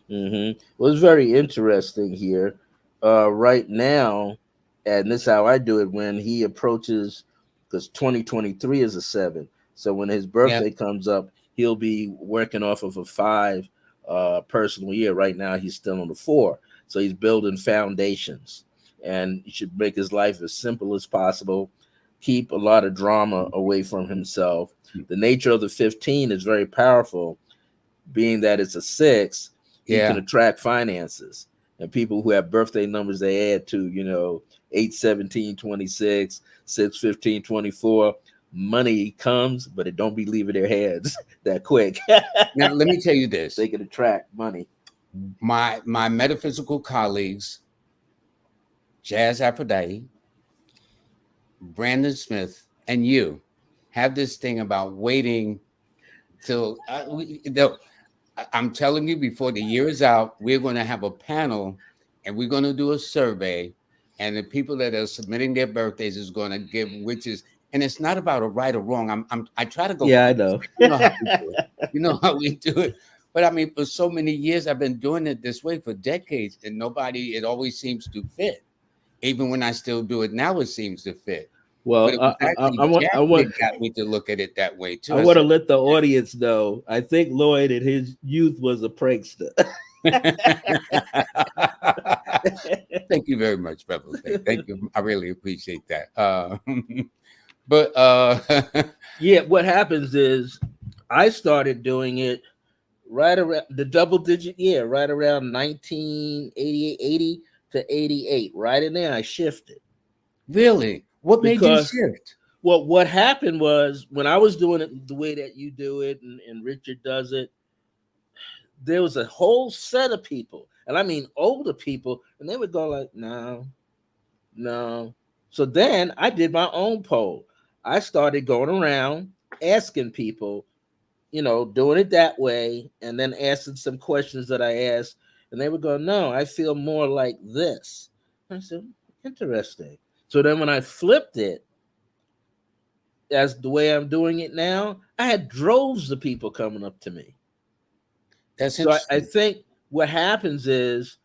Well, it's very interesting here. Right now, and this is how I do it when he approaches, because 2023 is a 7. So when his Yeah. birthday comes up, he'll be working off of a 5 personal year. Right now, he's still on the 4. So he's building foundations, and he should make his life as simple as possible, keep a lot of drama away from himself. The nature of the 15 is very powerful, being that it's a 6. He can Yeah. attract finances, and people who have birthday numbers they add to, 8, 17, 26, 6, 15, 24. Money comes, but it don't be leaving their hands that quick. Now, let me tell you this. They can attract money. My metaphysical colleagues, Jazz Aphrodite, Brandon Smith, and you have this thing about waiting till I'm telling you, before the year is out, we're going to have a panel and we're going to do a survey. And the people that are submitting their birthdays is going to give witches. And it's not about a right or wrong. I try to go Yeah, I crazy. know. You know how we do it. You know how we do it. But I mean, for so many years, I've been doing it this way for decades, and it always seems to fit. Even when I still do it now, it seems to fit. But Well, it was actually I want Jack I want that got me to look at it that way I too. I want to said, let the audience know. I think Lloyd in his youth was a prankster. thank you very much, Revels-Bey. Thank you. I really appreciate that. But Yeah, what happens is I started doing it right around the double digit year, right around 1988, 80 to 88. Right in there, I shifted really, what made you because, shift? well, what happened was when I was doing it the way that you do it, and Richard does it, there was a whole set of people, and I mean older people, and they would go like, no, no. So then I did my own poll. I started going around asking people, doing it that way, and then asking some questions that I asked, and they would go, no, I feel more like this. I said, interesting. So then when I flipped it as the way I'm doing it now, I had droves of people coming up to me. That's So I interesting. think what happens is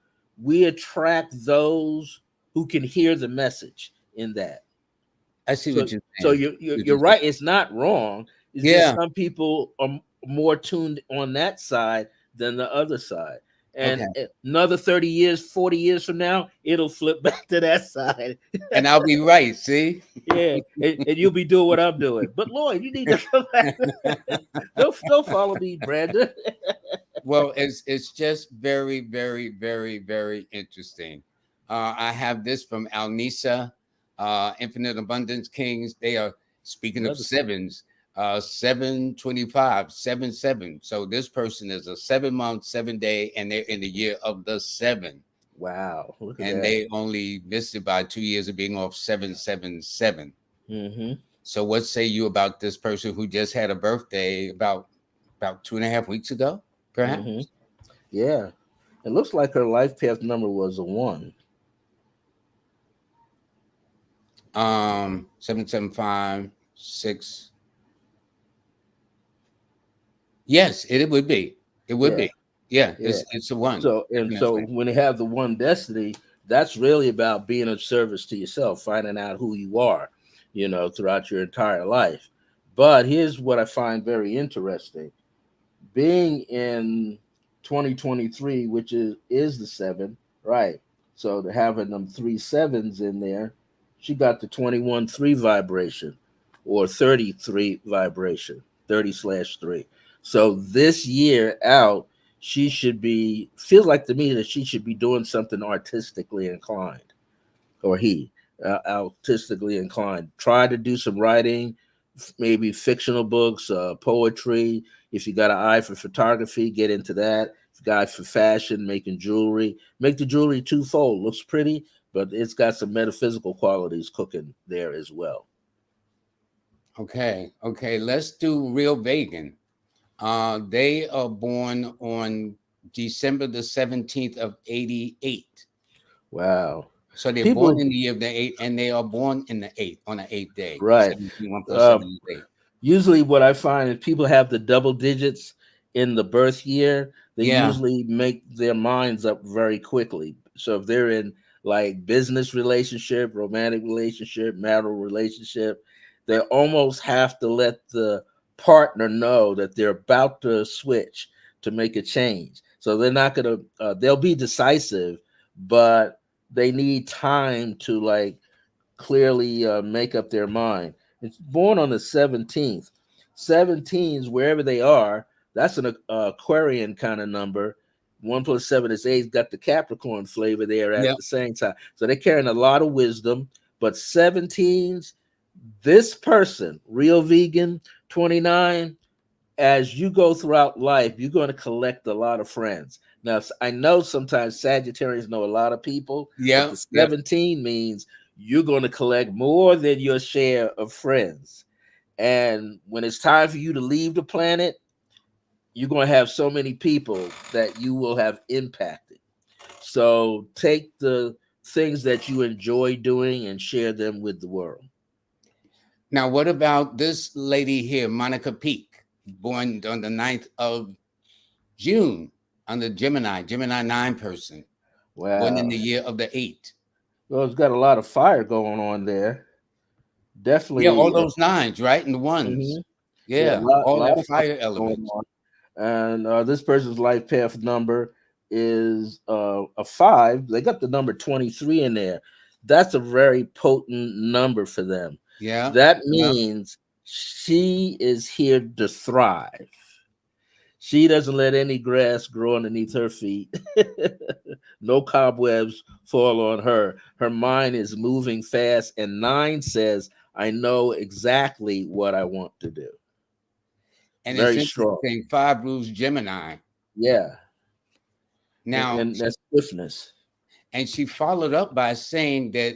we attract those who can hear the message in that. I see So what you're so saying. you're right. It's not wrong. It's just Yeah. some people are more tuned on that side than the other side. Okay. And another 30 years, 40 years from now, it'll flip back to that side. And I'll be right. See. Yeah, and you'll be doing what I'm doing. But Lloyd, you need to come back. Don't follow me, Brandon. Well, it's just very, very, very, very interesting. I have this from Alnisa, Infinite Abundance Kings. They are speaking of Another sevens, 725, 7 7. So this person is a 7 month, 7 day, and they're in the year of the 7. wow, look at And that. they only missed it by 2 years of being off 7 7 7. Mm-hmm. So what say you about this person who just had a birthday about 2.5 weeks ago, Mm-hmm. perhaps? Yeah. It looks like her life path number was a 1. 7 7 5 6. Yes, it would be. It would Yeah. be. Yeah, Yeah. it's a one. So Definitely. when they have the 1 destiny, that's really about being of service to yourself, finding out who you are, throughout your entire life. But here's what I find very interesting. Being in 2023, which is the 7, right? So to having them 3 7s in there, she got the 21-3 vibration, or 33 vibration, 30/3. So this year out, she should be, feels like to me that she should be doing something artistically inclined, or he artistically inclined. Try to do some writing, maybe fictional books, poetry. If you got an eye for photography, get into that. If you got an eye for fashion, making jewelry, make the jewelry twofold. Looks pretty, but it's got some metaphysical qualities cooking there as well. Okay. Let's do real vegan. They are born on December the 17th of 88. Wow. So they're born People, in the year of the eight, and they are born in the eighth, on the eighth day. right. 17, 1 plus Uh, 7 is 8. Usually what I find is people have the double digits in the birth year, they Yeah. usually make their minds up very quickly. So if they're in like business relationship, romantic relationship, marital relationship, they almost have to let the partner know that they're about to switch to make a change. So they're not going to they'll be decisive, but they need time to like clearly make up their mind. It's born on the 17th. 17s, wherever they are, that's an Aquarian kind of number. 1 plus 7 is 8. Got the Capricorn flavor there at Yep. the same time. So they're carrying a lot of wisdom. But 17s, this person, real vegan, 29, as you go throughout life, you're going to collect a lot of friends. Now, I know sometimes Sagittarians know a lot of people, but the Yep. Yep. 17 means you're going to collect more than your share of friends. And when it's time for you to leave the planet, you're going to have so many people that you will have impacted. So take the things that you enjoy doing and share them with the world. Now, what about this lady here, Monica Peak, born on the 9th of June under Gemini 9 person, born in the Wow. year of the 8. Well, it's got a lot of fire going on there. Yeah, all Definitely. those nines, right? And the ones. Mhm. Yeah, Yeah, all lot that of fire fire going elements. on. And this person's life path number is a 5. They got the number 23 in there. That's a very potent number for them. Yeah. That Yeah. means she is here to thrive. She doesn't let any grass grow underneath her feet. No cobwebs fall on her. Her mind is moving fast, and 9 says, I know exactly what I want to do. And it's Very strong. interesting. 5 rules Gemini. Yeah. And, Now, and that's swiftness. and she followed up by saying that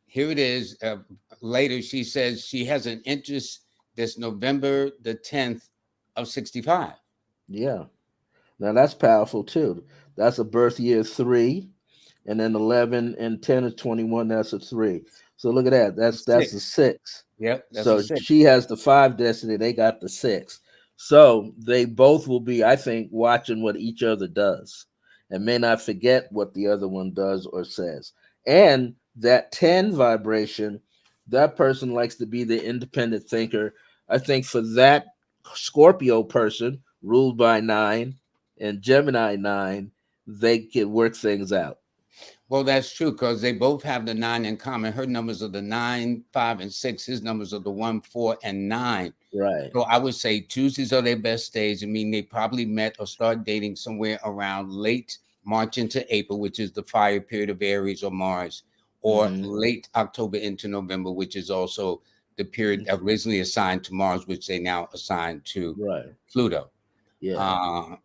here it is. Later, she says she has an interest this November the 10th of 65. Yeah. Now that's powerful too. That's a birth year 3. And then 11 and 10 is 21. That's a 3. So look at that. That's a 6. 6. Yep, that's a So 6. she has the 5 destiny. They got the 6. So they both will be, I think, watching what each other does and may not forget what the other one does or says. And that 10 vibration, that person likes to be the independent thinker. I think for that Scorpio person ruled by 9 and Gemini 9, they can work things out. Well, that's true because they both have the 9 in common. Her numbers are the 9, 5, and 6. His numbers are the 1, 4, and 9. Right. So I would say Tuesdays are their best days. I mean, they probably met or start dating somewhere around late March into April, which is the fire period of Aries or Mars, or Hmm. late October into November, which is also the period originally assigned to Mars, which they now assign to Right. Pluto. Yeah. I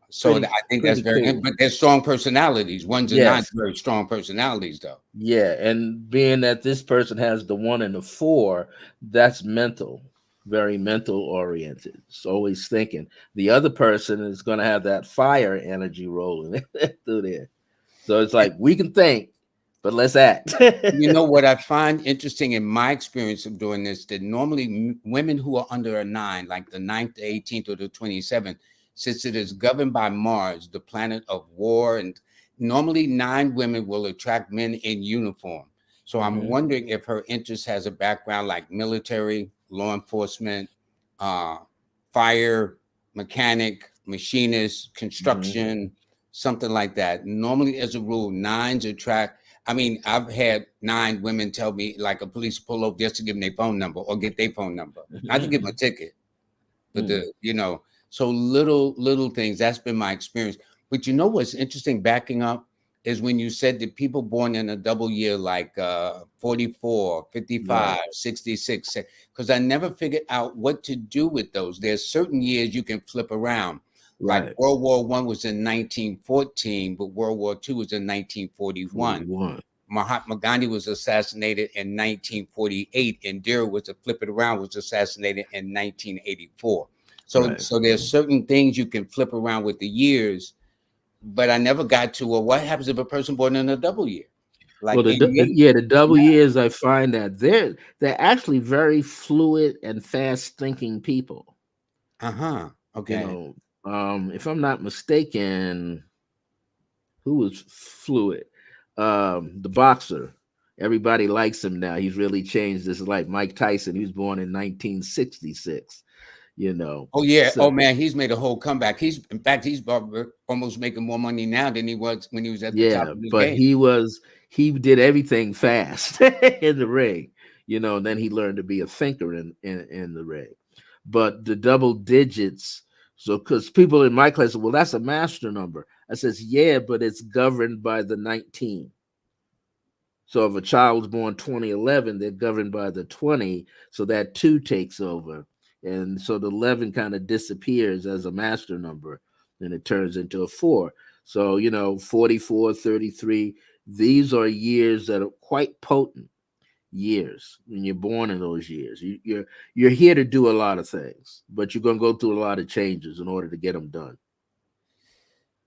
think that's Pretty very good. cool. But they're strong personalities. Ones are not Yes. very strong personalities, though. Yeah. And being that this person has the 1 and the 4, that's mental, very mental oriented. It's always thinking. The other person is going to have that fire energy rolling through there. So it's like we can think, but let's act. You know what I find interesting in my experience of doing this, that normally women who are under a 9, like the 9th, the 18th, or the 27th, since it is governed by Mars, the planet of war, and normally 9 women will attract men in uniform. So I'm Hmm. wondering if her interest has a background like military, law enforcement, uh, fire, mechanic, machinist, Hmm. construction, something like that. Normally, as a rule, 9s attract. I mean, I've had 9 women tell me, like, a police pull over just to give them their phone number or get their phone number, not to give them a ticket, but so little things. That's been my experience. But you know what's interesting? Backing up is when you said that people born in a double year, like 44, Right. 55, 66, because I never figured out what to do with those. There's certain years you can flip around. Like Right. World War One was in 1914, but World War Two was in 1941. 41. Mahatma Gandhi was assassinated in 1948, and Indira was to flip it around, was assassinated in 1984. So, Right. so there's certain things you can flip around with the years, but I never got to, well, what happens if a person born in a double year, like Well, 88? yeah, the double years, I find that they're actually very fluid and fast thinking people. Uh-huh. You Okay. know, if I'm not mistaken, who was fluid? The boxer. Everybody likes him now. He's really changed his life. Mike Tyson. He was born in 1966. You know, Oh yeah. so Oh man, he's made a whole comeback. He's in fact he's almost making more money now than he was when he was at the top yeah, of his but game. he did everything fast in the ring. You know, and then he learned to be a thinker in the ring. But the double digits, so because people in my class, well, that's a master number. I says, yeah, but it's governed by the 19. So if a child was born 2011, they're governed by the 20, so that 2 takes over. And so the 11 kind of disappears as a master number, and it turns into a 4. So, 44, 33, these are years that are quite potent years when you're born in those years. You're here to do a lot of things, but you're going to go through a lot of changes in order to get them done.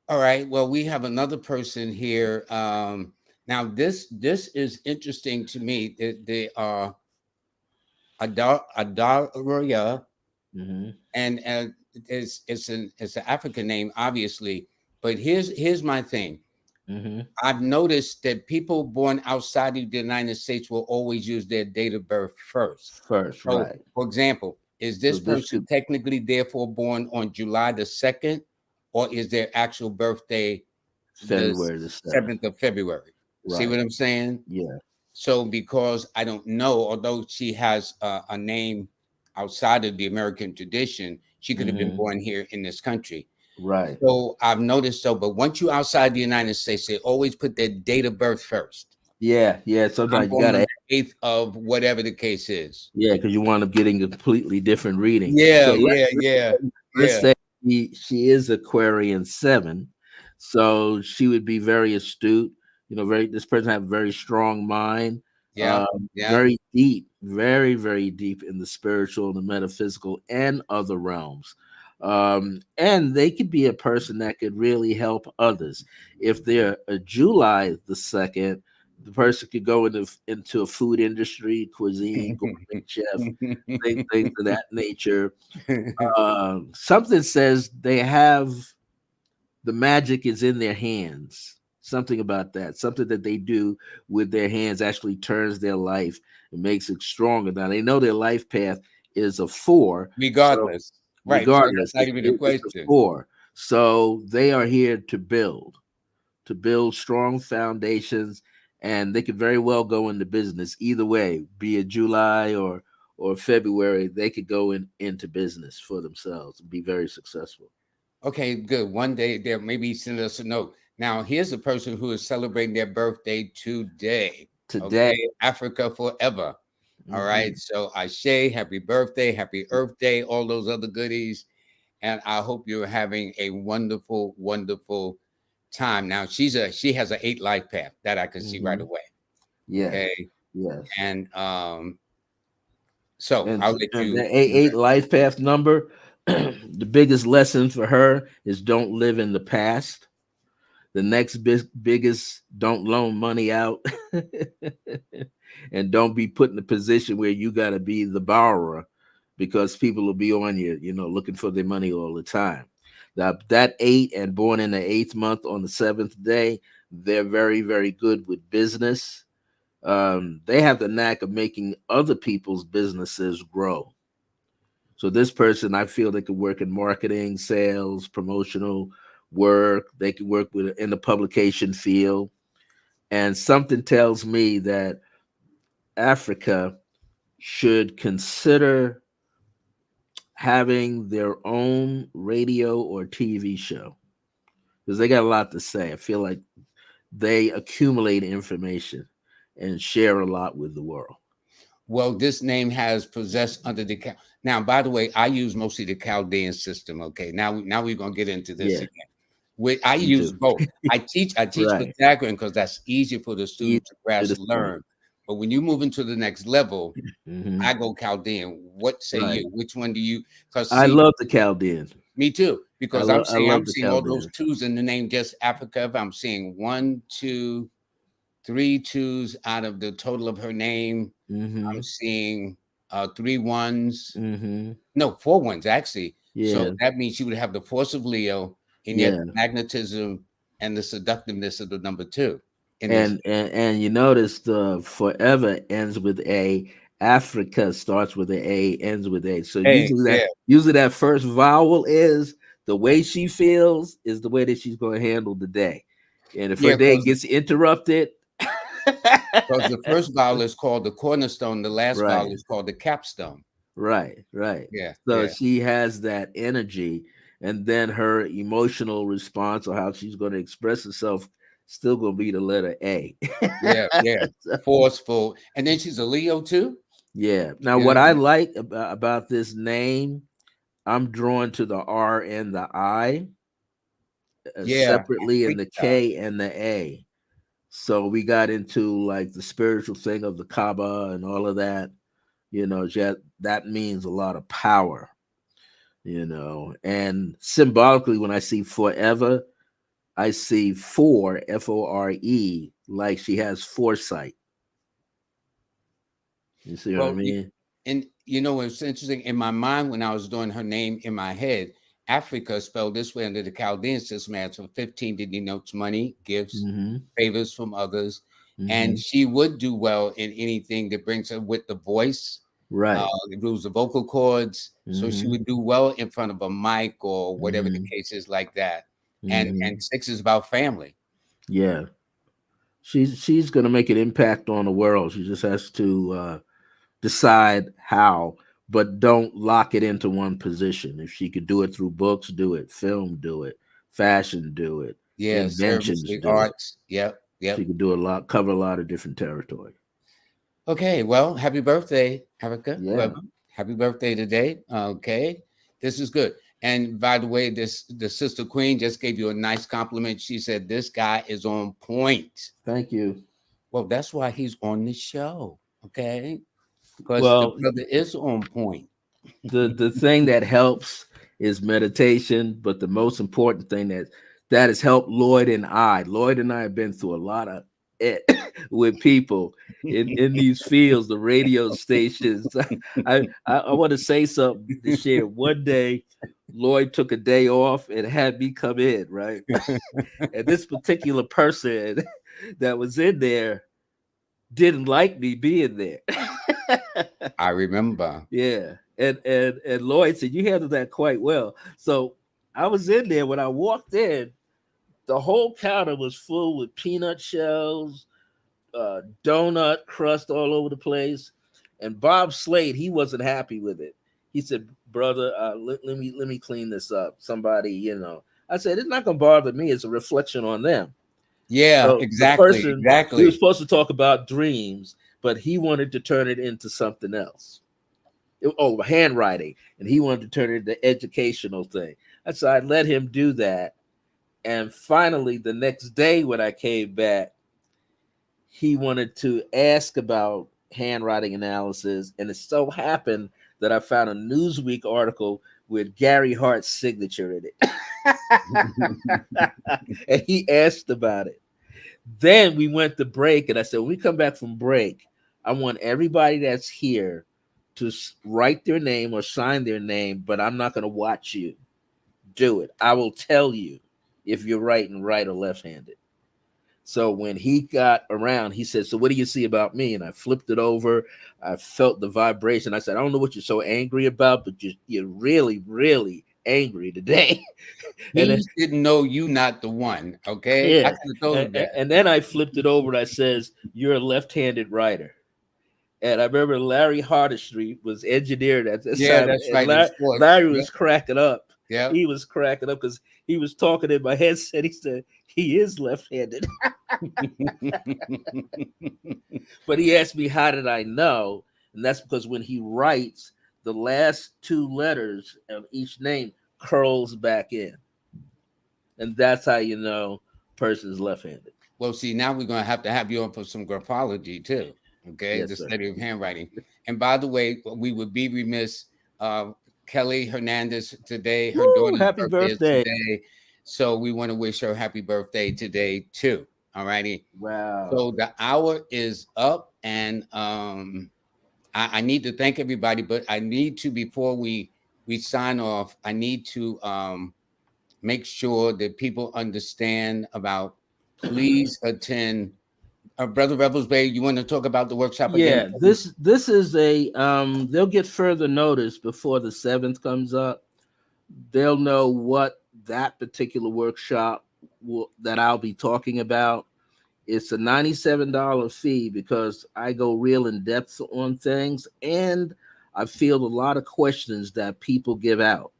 All right. Well, we have another person here. Now this is interesting to me. They are Adaria, Hmm. and it's an African name, obviously. But here's my thing. Hmm. I've noticed that people born outside of the United States will always use their date of birth first. First, So, right. for example, is So this this person could technically therefore born on July the 2nd, or is their actual birthday the February the 7th. 7th of February? See Right. what I'm saying? Yeah. So, because I don't know, although she has a name outside of the American tradition, she could have been Hmm. born here in this country. Right. So I've noticed so, but once you outside the United States, they always put their date of birth first. Yeah. Yeah. I'm Sometimes you born got on to, the 8th of whatever the case is. yeah, because you wind up getting a completely different reading. Yeah, So yeah, yeah, let's yeah, say she is Aquarian 7, so she would be very astute. Very this person have a very strong mind, yeah, yeah. very deep, very very deep in the spiritual, the metaphysical, and other realms. And they could be a person that could really help others. If they're a July the 2nd, the person could go into a food industry, cuisine, gourmet chef, things of that nature. Something says they have the magic is in their hands. Something about that, something that they do with their hands actually turns their life and makes it stronger. Now they know their life path is a 4, so Regardless, right? So regardless, that's not even a it's a question. 4. So they are here to build strong foundations, and they could very well go into business either way, be it July or February. They could go into business for themselves and be very successful. Okay, good. One day there maybe send us a note. Now here's a person who is celebrating their birthday today. Today, Okay, Africa forever. All right. mhm, So Ashe, happy birthday, happy Earth Day, all those other goodies. And I hope you're having a wonderful, wonderful time. Now she has an 8 life path that I can see right mhm, away. yes, Okay. yes, And so I'll let and you the eight life path number. The biggest lesson for her is don't live in the past. The next biggest, don't loan money out, and don't be put in a position where you got to be the borrower, because people will be on you, looking for their money all the time. That 8 and born in the 8th month on the 7th day, they're very very good with business. They have the knack of making other people's businesses grow. So this person, I feel they could work in marketing, sales, promotional work. They could work in the publication field. And something tells me that Africa should consider having their own radio or TV show, because they got a lot to say. I feel like they accumulate information and share a lot with the world. Well, this name has possessed under the now. By the way, I use mostly the Chaldean system. Okay, now we're gonna get into this Yeah, again. I me use too. both. I teach Right. Pythagorean because that's easier for the Easy student to to grasp, understand. learn. But when you move into the next level, Hmm. I go Chaldean. What say Right. you? Which one do you? Because I see, love the Chaldean. me too. Because I'm I saying love I'm the seeing all those Chaldean. twos in the name just Africa. If I'm seeing one, two, three twos out of the total of her name, I'm Hmm. seeing three ones. Hmm. No, four ones actually. So Yeah. that means she would have the force of Leo and yet Yeah. the magnetism and the seductiveness of the number two in this. And you notice the forever ends with a. Africa starts with a, ends with a. So Hey, usually yeah, that first vowel is the way she feels is the way that she's going to handle the day. And if her yeah, day gets interrupted, because the first vowel is called the cornerstone, the last vowel right, is called the capstone. right. Yeah, So yeah, she has that energy, and then her emotional response or how she's going to express herself still going to be the letter A. yeah. Forceful, and then she's a Leo too. Yeah. Now, You know, what I like about this name, I'm drawn to the R and the I yeah, separately, and the Africa. K and the A. So we got into like the spiritual thing of the Kaaba and all of that. That means a lot of power. And symbolically, when I see forever, I see Fore, like she has foresight. You see what I Well, mean? and it's interesting in my mind when I was doing her name in my head. Africa spelled this way under the Chaldean system as for 15 denotes money, gifts, Mm-hmm. favors from others, and Mm-hmm. she would do well in anything that brings her with the voice. Right. It moves the vocal cords, so she Mm-hmm. would do well in front of a mic or whatever the Mm-hmm. case is like that. And Mm-hmm. six is about family. Yeah. She's gonna make an impact on the world. She just has to decide how, but don't lock it into one position. If she could do it through books, do it. Film, do it. Fashion, do it. Yeah, service, Inventions, the do it. arts. Yep, She yep. could do a lot, cover a lot of different territory. Okay, well, happy birthday, Erica. Yeah. Whoever. Happy birthday today. Okay, this is good. And by the way, the sister queen just gave you a nice compliment. She said this guy is on point. Thank you. Well, that's why he's on the show. Okay, because the Well, brother is on point. the thing that helps is meditation, but the most important thing that has helped Lloyd and I have been through a lot of it with people in these fields, the radio stations. I want to say something to share. One day Lloyd took a day off and had me come in, right? And this particular person that was in there didn't like me being there. I remember. Yeah. And Lloyd said, you handled that quite well. So I was in there. When I walked in, the whole counter was full with peanut shells, donut crust all over the place. And Bob Slade, he wasn't happy with it. He said, brother, let me clean this up. Somebody. I said, it's not gonna bother me, it's a reflection on them. Yeah, So the exactly, person, we were exactly. supposed to talk about dreams, but he wanted to turn it into something else. Handwriting, and he wanted to turn it into educational thing. And so I let him do that. And finally, the next day when I came back, he wanted to ask about handwriting analysis. And it so happened that I found a Newsweek article with Gary Hart's signature in it. And he asked about it. Then we went to break, and I said, when we come back from break, I want everybody that's here to write their name or sign their name, but I'm not going to watch you do it. I will tell you if you're writing right or left-handed. So when he got around, he said, so what do you see about me? And I flipped it over. I felt the vibration. I said, I don't know what you're so angry about, but you're really, really angry today. And then, He didn't know you not the one. Okay, I yeah. could have told And, him that. and then I flipped it over and I says, you're a left-handed writer. And I remember Larry Hardestreet was engineered at this Yeah, time. that's And right. In sports. Larry Yep, was cracking up. yep. He was cracking up because he was talking in my headset. He said, he is left-handed. But he asked me, how did I know? And that's because when he writes, the last two letters of each name curls back in. And that's how you know person's left-handed. Well, see, now we're going to have you on for some graphology too. Okay, Yes, the sir. study of handwriting. And by the way, we would be remiss. Kelly Hernandez today, her Woo, daughter's happy birthday is birthday. today, so we want to wish her happy birthday today too. All righty. Wow. So the hour is up, and I need to thank everybody, but I need to before we sign off. I need to make sure that people understand about. Please attend. Brother Revels-Bey, you want to talk about the workshop again? Yeah, this is a they'll get further notice before the 7th comes up. They'll know what that particular workshop that I'll be talking about. It's a $97 fee because I go real in depth on things, and I field a lot of questions that people give out.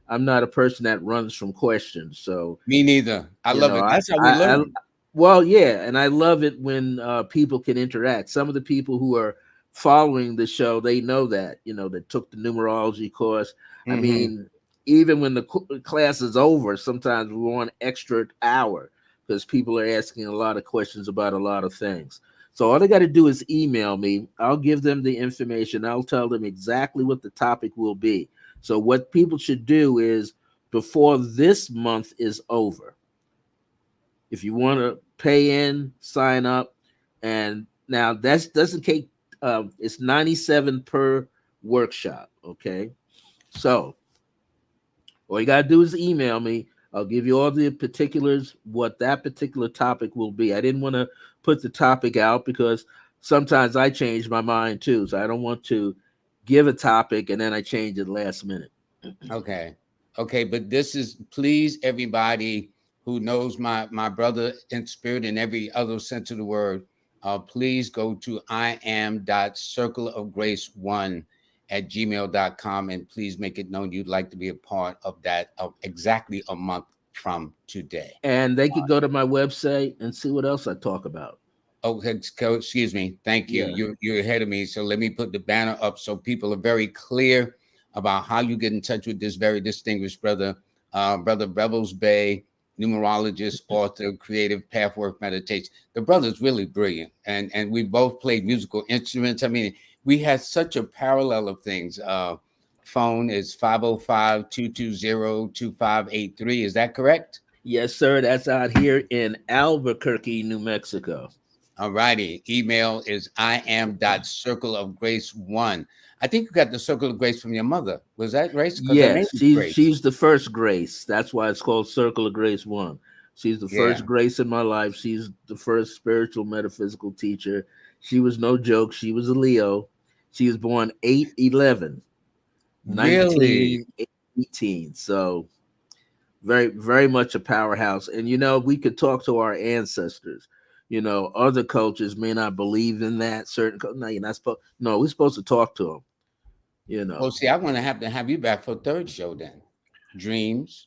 I'm not a person that runs from questions, so Me neither. I you love know, it. That's how we I learn. well, yeah, and I love it when people can interact. Some of the people who are following the show, they know that, that took the numerology course. I Hmm. mean, even when the class is over, sometimes we want an extra hour because people are asking a lot of questions about a lot of things. So all they got to do is email me. I'll give them the information. I'll tell them exactly what the topic will be. So what people should do is before this month is over, if you want to pay in, sign up. And now that doesn't take, it's 97 per workshop. Okay. So all you got to do is email me. I'll give you all the particulars, what that particular topic will be. I didn't want to put the topic out because sometimes I change my mind too. So I don't want to give a topic and then I change it last minute. Okay. Okay, but this is please everybody who knows my brother in spirit and every other sense of the word. Please go to I am dot circle of grace one at gmail.com and please make it known you'd like to be a part of that of exactly a month from today. And they could go to my website and see what else I talk about. Okay, excuse me. Thank you. Yeah. You're ahead of me. So let me put the banner up so people are very clear about how you get in touch with this very distinguished brother, brother Revels-Bey, numerologist, author, creative pathwork meditation. The brother's really brilliant, and we both played musical instruments. I mean, we had such a parallel of things. Phone is 505-220-2583. Is that correct? Yes, sir. That's out here in Albuquerque, New Mexico. All righty. Email is I am dot circle of grace one. I think you got the circle of grace from your mother. Was that Grace? Because her name Yes, is she's Grace. she's the first grace. That's why it's called Circle of Grace One. She's the Yeah. first grace in my life. She's the first spiritual metaphysical teacher. She was no joke. She was a Leo. She was born 8/11, Really? 1918. So very, very much a powerhouse. And we could talk to our ancestors. Other cultures may not believe in that. No, you're not supposed. No, we're supposed to talk to them. You Well, know, see, I want to have you back for a third show then. Dreams.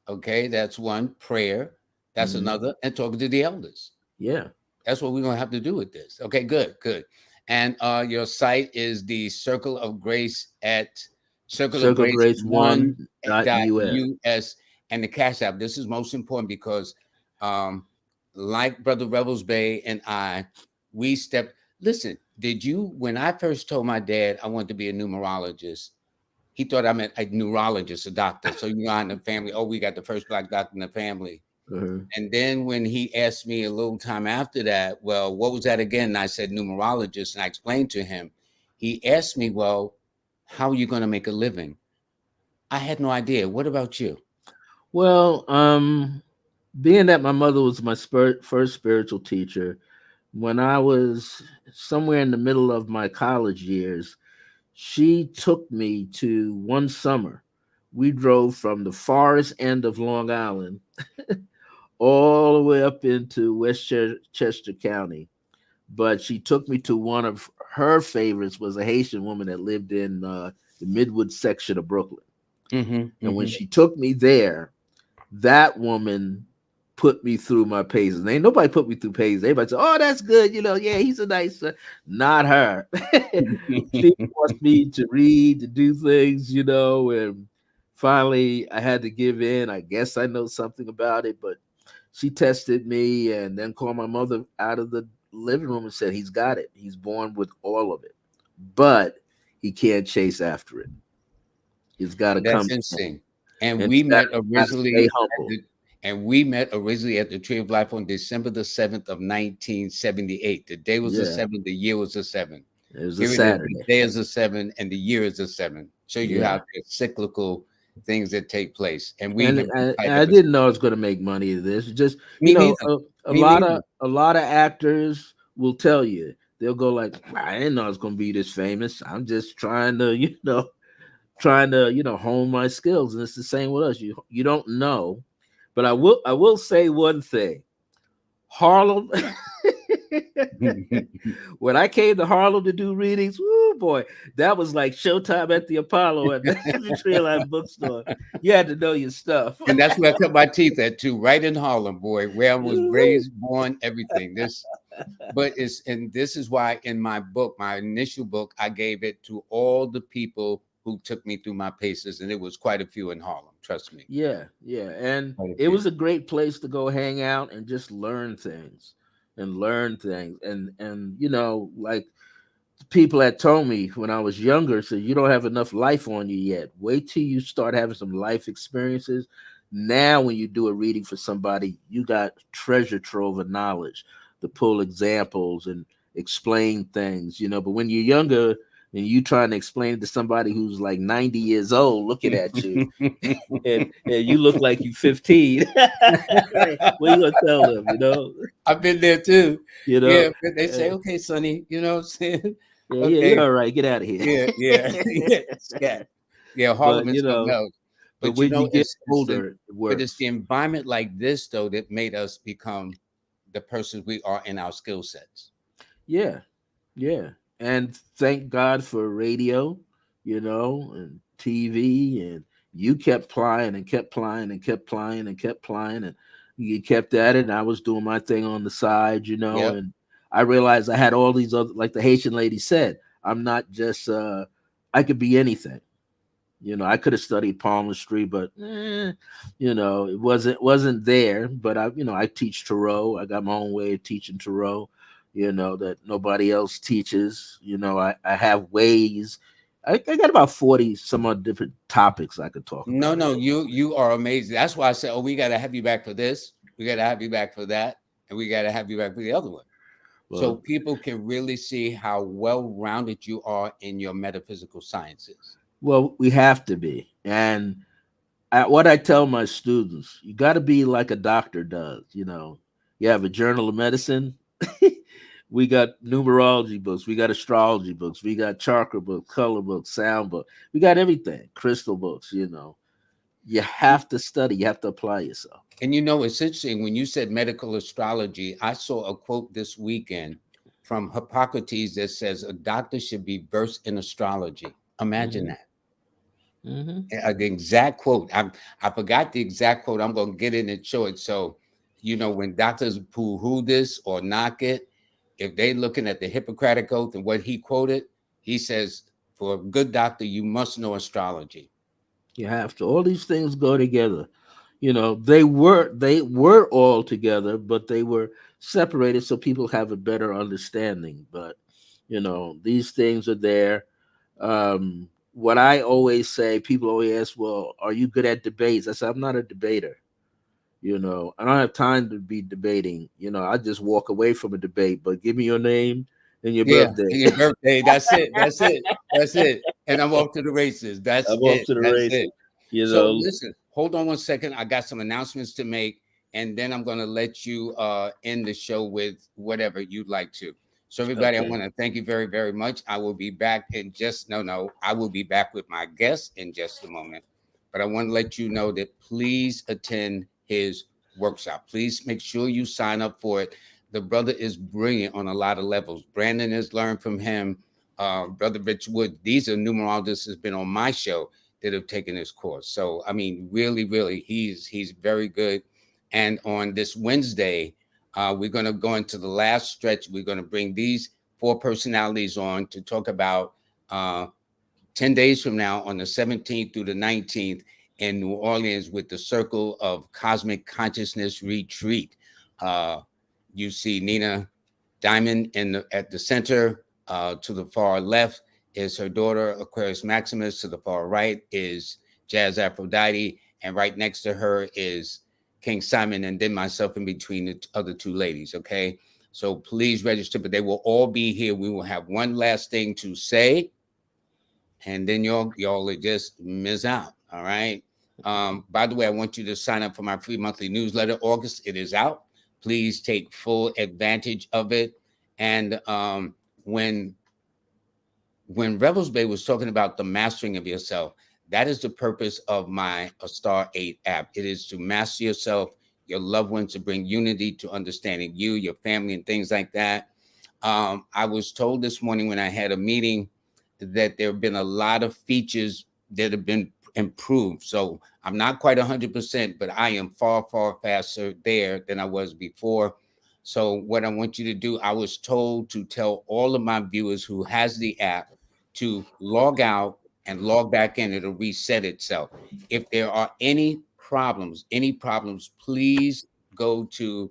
Okay, that's one. Prayer. That's Mhm. another. And talking to the elders. Yeah. That's what we're gonna have to do with this. Okay, good, good. And your site is the Circle of Grace at Circle of Circle Grace Grace one One dot dot us. us and the Cash App. This is most important because, like Brother Revels-Bey and I, we stepped. Listen, did you when I first told my dad I wanted to be a numerologist? He thought I meant a neurologist, a doctor. So in the family, oh, we got the first black doctor in the family. Uh-huh. And then when he asked me a little time after that, well, what was that again? And I said numerologist, and I explained to him. He asked me, well, how are you going to make a living? I had no idea. What about you? Well, being that my mother was my first spiritual teacher, when I was somewhere in the middle of my college years, she took me to one summer. We drove from the forest end of Long Island all the way up into Westchester County. But she took me to one of her favorites was a Haitian woman that lived in the Midwood section of Brooklyn. Mm-hmm, And when mm-hmm. she took me there, that woman put me through my paces. And ain't nobody put me through paces. Everybody said, "Oh, that's good." Yeah, he's a nice. Not her. She forced me to read, to do things. And finally, I had to give in. I guess I know something about it, but she tested me and then called my mother out of the living room and said, "He's got it. He's born with all of it, but he can't chase after it. It's got to come That's to him, interesting. And and we got met to stay originally humble." at the Tree of Life on December the 7th of 1978. The day was the Yeah, 7th, the year was the 7th. it was a Here it is, the Saturday. day is a 7 and the year is a 7. Show you how Yeah. there's cyclical things that take place. And we And have been and tied up I as didn't know I was going to make money of this. Just me neither. a Me lot neither. of actors will tell you, they'll go like, "I didn't know I was going to be this famous. I'm just trying to hone my skills." And it's the same with us. You don't know, but I will say one thing. Harlem. When I came to Harlem to do readings, woo boy, that was like showtime at the Apollo at the Tree of Life bookstore. You had to know your stuff. And that's where I cut my teeth at too, right in Harlem, boy, where I was raised, born, everything. This is why in my book, my initial book, I gave it to all the people who took me through my paces, and it was quite a few in Harlem. Trust me, Yeah, yeah. And quite a it few. was a great place to go hang out and just learn things and learn things. And like people had told me when I was younger, said, "You don't have enough life on you yet. Wait till you start having some life experiences. Now, when you do a reading for somebody, you got treasure trove of knowledge to pull examples and explain things, But when you're younger and you trying to explain it to somebody who's like 90 years old looking at you, and you look like you 15, what you gonna tell them, I've been there too. You Yeah, know, but they say, uh, "Okay, Sonny," you know what I'm saying? yeah, you're Okay, all right. Get out of here. yeah, yeah, yeah, scat. Yeah, Harlem But is something else. but But you when you know, get older, it it's works. the environment like this though that made us become the persons we are in our skill sets. Yeah, yeah. And thank God for radio, and TV, and you kept plying and kept plying and kept plying and kept plying, and you kept at it. And I was doing my thing on the side, Yep. and I realized I had all these other, like the Haitian lady said, I'm not just I could be anything. I could have studied palmistry, but it wasn't there. But I teach tarot. I got my own way of teaching tarot, that nobody else teaches. I have ways. I got about 40 some odd different topics I could talk No, about. no, you are amazing. That's why I said, "Oh, we got to have you back for this. We got to have you back for that, and we got to have you back for the other one." So Well, people can really see how well-rounded you are in your metaphysical sciences. we have to be. And what I tell my students, you got to be like a doctor does. You have a journal of medicine. We got numerology books, we got astrology books, we got chakra books, color books, sound book. We got everything, crystal books. You have to study, you have to apply yourself. And you know, it's interesting when you said medical astrology. I saw a quote this weekend from Hippocrates that says a doctor should be versed in astrology. Imagine Hmm. that. Hmm. The exact quote. I forgot the exact quote. I'm going to get in and show it. So, when doctors poo-hoo this or knock it, if they looking at the Hippocratic Oath and what he quoted, he says, for a good doctor, you must know astrology. You have to. All these things go together. They were all together, but they were separated so people have a better understanding. But these things are there. What I always say, people always ask, "Well, are you good at debates?" I said, "I'm not a debater. I don't have time to be debating. I just walk away from a debate. But give me your name and your Yeah, birthday. and your birthday. That's it. That's it. That's it. And I'm off to the races. That's I'm off it. to the That's it. races." You So know, listen, hold on one second. I got some announcements to make, and then I'm gonna let you end the show with whatever you'd like to. So everybody, I okay, want to thank you very, very much. I will be back in just no, I will be back with my guest in just a moment. But I want to let you know that please attend his workshop. Please make sure you sign up for it. The brother is brilliant on a lot of levels. Brandon has learned from him. Brother Rich Wood, these are numerologists has been on my show that have taken this course. So I mean, really, really, he's very good. And on this Wednesday, we're going to go into the last stretch. We're going to bring these four personalities on to talk about uh, 10 days from now on the 17th through the 19th in New Orleans with the Circle of Cosmic Consciousness Retreat. Uh, you see Nina Diamond at the center. To the far left is her daughter, Aquarius Maximus. To the far right is Jazz Aphrodite. And right next to her is King Simon, and then myself in between the other two ladies. Okay. So please register, but they will all be here. We will have one last thing to say, and then y'all will just miss out. All right. By the way, I want you to sign up for my free monthly newsletter. August, it is out. Please take full advantage of it. And when Revels-Bey was talking about the mastering of yourself, that is the purpose of my A Star 8 app. It is to master yourself, your loved ones, to bring unity, to understanding you, your family, and things like that. I was told this morning when I had a meeting that there have been a lot of features that have been improved. So I'm not quite 100%, but I am far, far faster there than I was before. So what I want you to do, I was told to tell all of my viewers who has the app to log out and log back in. It'll reset itself. If there are any problems, please go to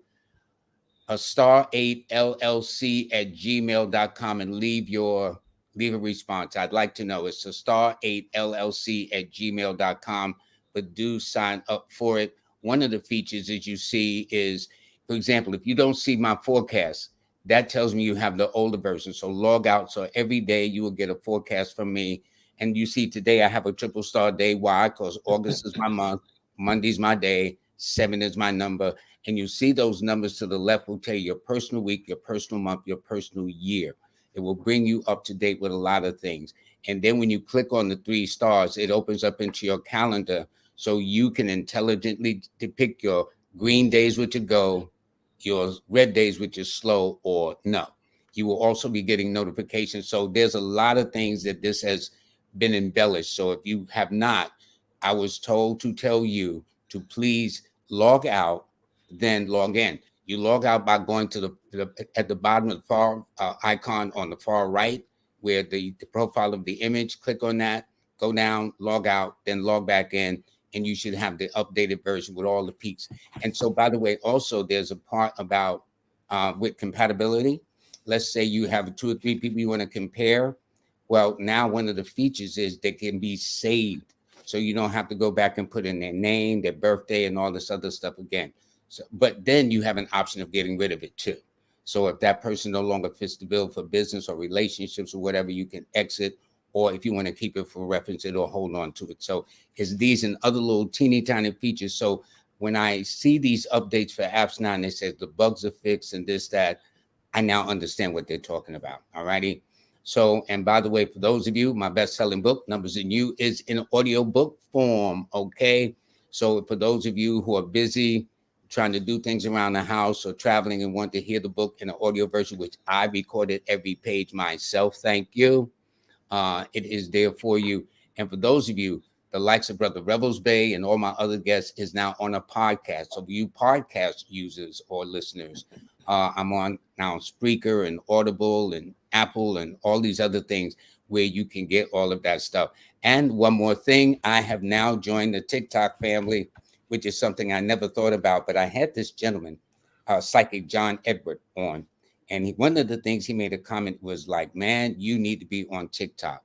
a star 8 llc at gmail.com and leave a response. I'd like to know. It's a star 8 llc at gmail.com, but do sign up for it. One of the features that you see is, for example, if you don't see my forecast, that tells me you have the older version. So log out. So every day you will get a forecast from me. And you see today I have a triple star day. Why? Because August is my month, Monday's my day, 7 is my number. And you see those numbers to the left will tell you your personal week, your personal month, your personal year. It will bring you up to date with a lot of things. And then when you click on the 3 stars, it opens up into your calendar so you can intelligently depict your green days, which are go, your red days, which is slow or no. You will also be getting notifications. So there's a lot of things that this has been embellished. So if you have not, I was told to tell you to please log out, then log in. You log out by going to the at the bottom of the far icon on the far right, where the profile of the image. Click on that, go down, log out, then log back in, and you should have the updated version with all the peaks. And so, by the way, also there's a part about with compatibility. Let's say you have 2 or 3 people you want to compare. Well, now one of the features is they can be saved, so you don't have to go back and put in their name, their birthday, and all this other stuff again. So, but then you have an option of getting rid of it too. So if that person no longer fits the bill for business or relationships or whatever, you can exit. Or if you want to keep it for reference, it'll hold on to it. So it's these and other little teeny tiny features. So when I see these updates for apps now and it says the bugs are fixed and this, that, I now understand what they're talking about. All righty. So, and by the way, for those of you, my best-selling book, Numbers in You, is in audio book form. Okay. So for those of you who are busy trying to do things around the house or traveling and want to hear the book in an audio version, which I recorded every page myself, thank you. It is there for you. And for those of you, the likes of Brother Revels-Bey and all my other guests is now on a podcast. So you podcast users or listeners, I'm on now Spreaker and Audible and Apple and all these other things where you can get all of that stuff. And one more thing, I have now joined the TikTok family, which is something I never thought about. But I had this gentleman, psychic John Edward, on. And one of the things he made a comment was like, man, you need to be on TikTok.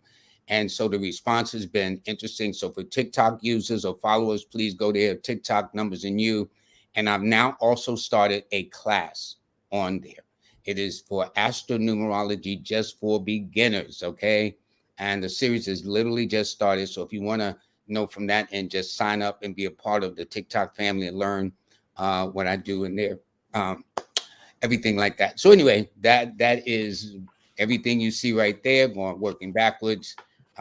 And so the response has been interesting. So for TikTok users or followers, please go there, TikTok Numbers in You. And I've now also started a class on there. It is for astronumerology just for beginners, okay? And the series is literally just started. So if you want to know from that and just sign up and be a part of the TikTok family and learn what I do in there. Everything like that. So anyway, that is everything you see right there, going working backwards,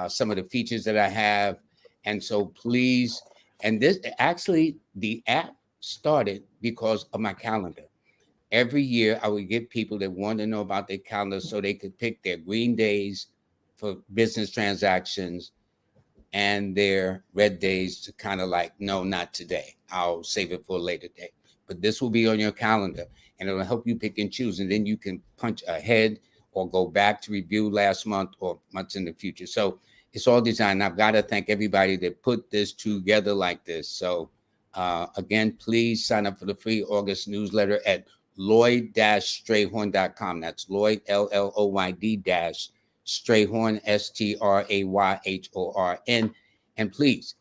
some of the features that I have. And so please, and this actually, the app started because of my calendar. Every year I would get people that want to know about their calendar so they could pick their green days for business transactions and their red days to kind of like, no, not today. I'll save it for a later day. but this will be on your calendar, and it'll help you pick and choose, and then you can punch ahead or go back to review last month or months in the future. So it's all designed. I've got to thank everybody that put this together like this. So again, please sign up for the free August newsletter at Lloyd-Strayhorn.com. That's Lloyd, LLOYD dash Strayhorn, Strayhorn. And please,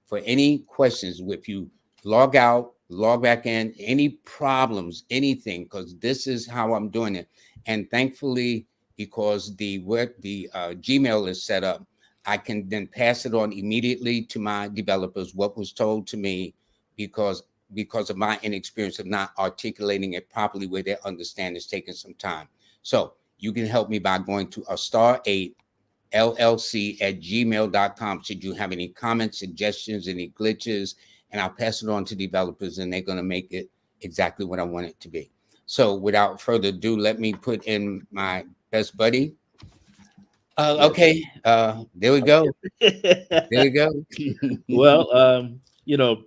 for any questions, if you log out, log back in, any problems, anything, because this is how I'm doing it. And thankfully, because the Gmail is set up, I can then pass it on immediately to my developers, what was told to me, because of my inexperience of not articulating it properly where they understand it's taking some time. So you can help me by going to a star 8 llc@gmail.com should you have any comments, suggestions, any glitches, and I'll pass it on to developers and they're going to make it exactly what I want it to be. So without further ado, let me put in my best buddy. Yes. Okay, there we go. There we go. Well,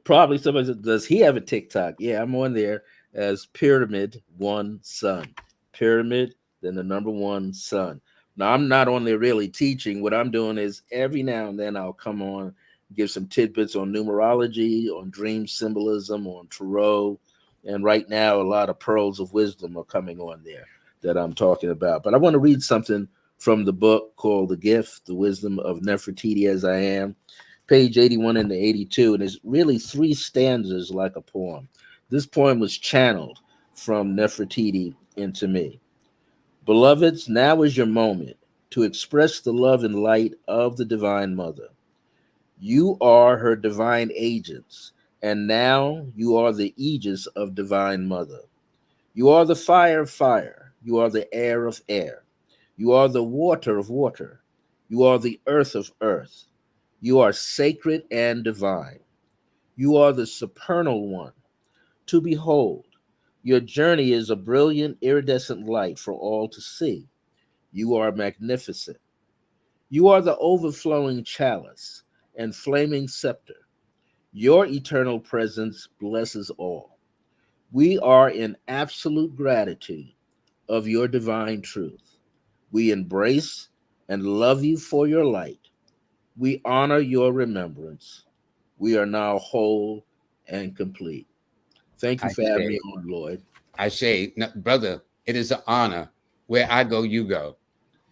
probably somebody said, does he have a TikTok? Yeah, I'm on there as Pyramid One Son. Pyramid, then the number one son. Now, I'm not on there really teaching. What I'm doing is every now and then I'll come on, give some tidbits on numerology, on dream symbolism, on tarot. And right now, a lot of pearls of wisdom are coming on there that I'm talking about. But I want to read something from the book called The Gift, The Wisdom of Nefertiti as I Am, page 81 and 82. And it's really 3 stanzas like a poem. This poem was channeled from Nefertiti into me. Beloveds, now is your moment to express the love and light of the Divine Mother. You are her divine agents, and now you are the aegis of Divine Mother. You are the fire of fire. You are the air of air. You are the water of water. You are the earth of earth. You are sacred and divine. You are the supernal one. To behold, your journey is a brilliant, iridescent light for all to see. You are magnificent. You are the overflowing chalice and flaming scepter. Your eternal presence blesses all. We are in absolute gratitude of your divine truth. We embrace and love you for your light. We honor your remembrance. We are now whole and complete. Thank you I for having me say, on, Lloyd. no, brother, it is an honor. Where I go, you go.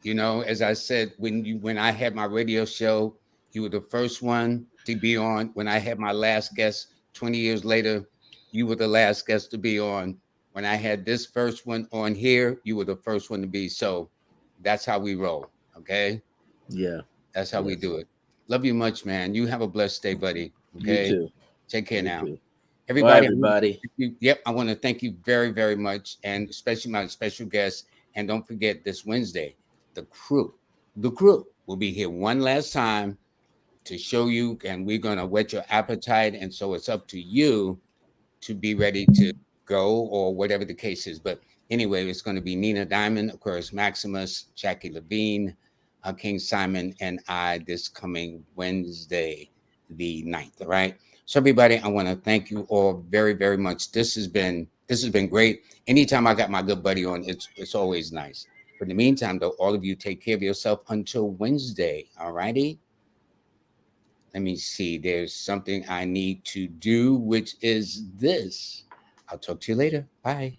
You know, as I said, when I had my radio show, you were the first one to be on. When I had my last guest 20 years later, you were the last guest to be on. When I had this first one on here, you were the first one to be. So that's how we roll. Okay. Yeah, That's how we yes. do it. Love you much, man. You have a blessed day, buddy. You Okay. too. Take care You now. too. Bye, Everybody, everybody. yep, I want to thank you very, very much, and especially my special guest. And don't forget this Wednesday, the crew will be here one last time to show you, and we're gonna whet your appetite. And so it's up to you to be ready to go or whatever the case is. But anyway, it's going to be Nina Diamond, Aquarius Maximus, Jackie Levine, King Simon, and I this coming Wednesday, the 9th. All right. So everybody, I want to thank you all very, very much. This has been great. Anytime I got my good buddy on, it's always nice. But in the meantime, though, all of you take care of yourself until Wednesday. All righty. Let me see. There's something I need to do, which is this. I'll talk to you later. Bye.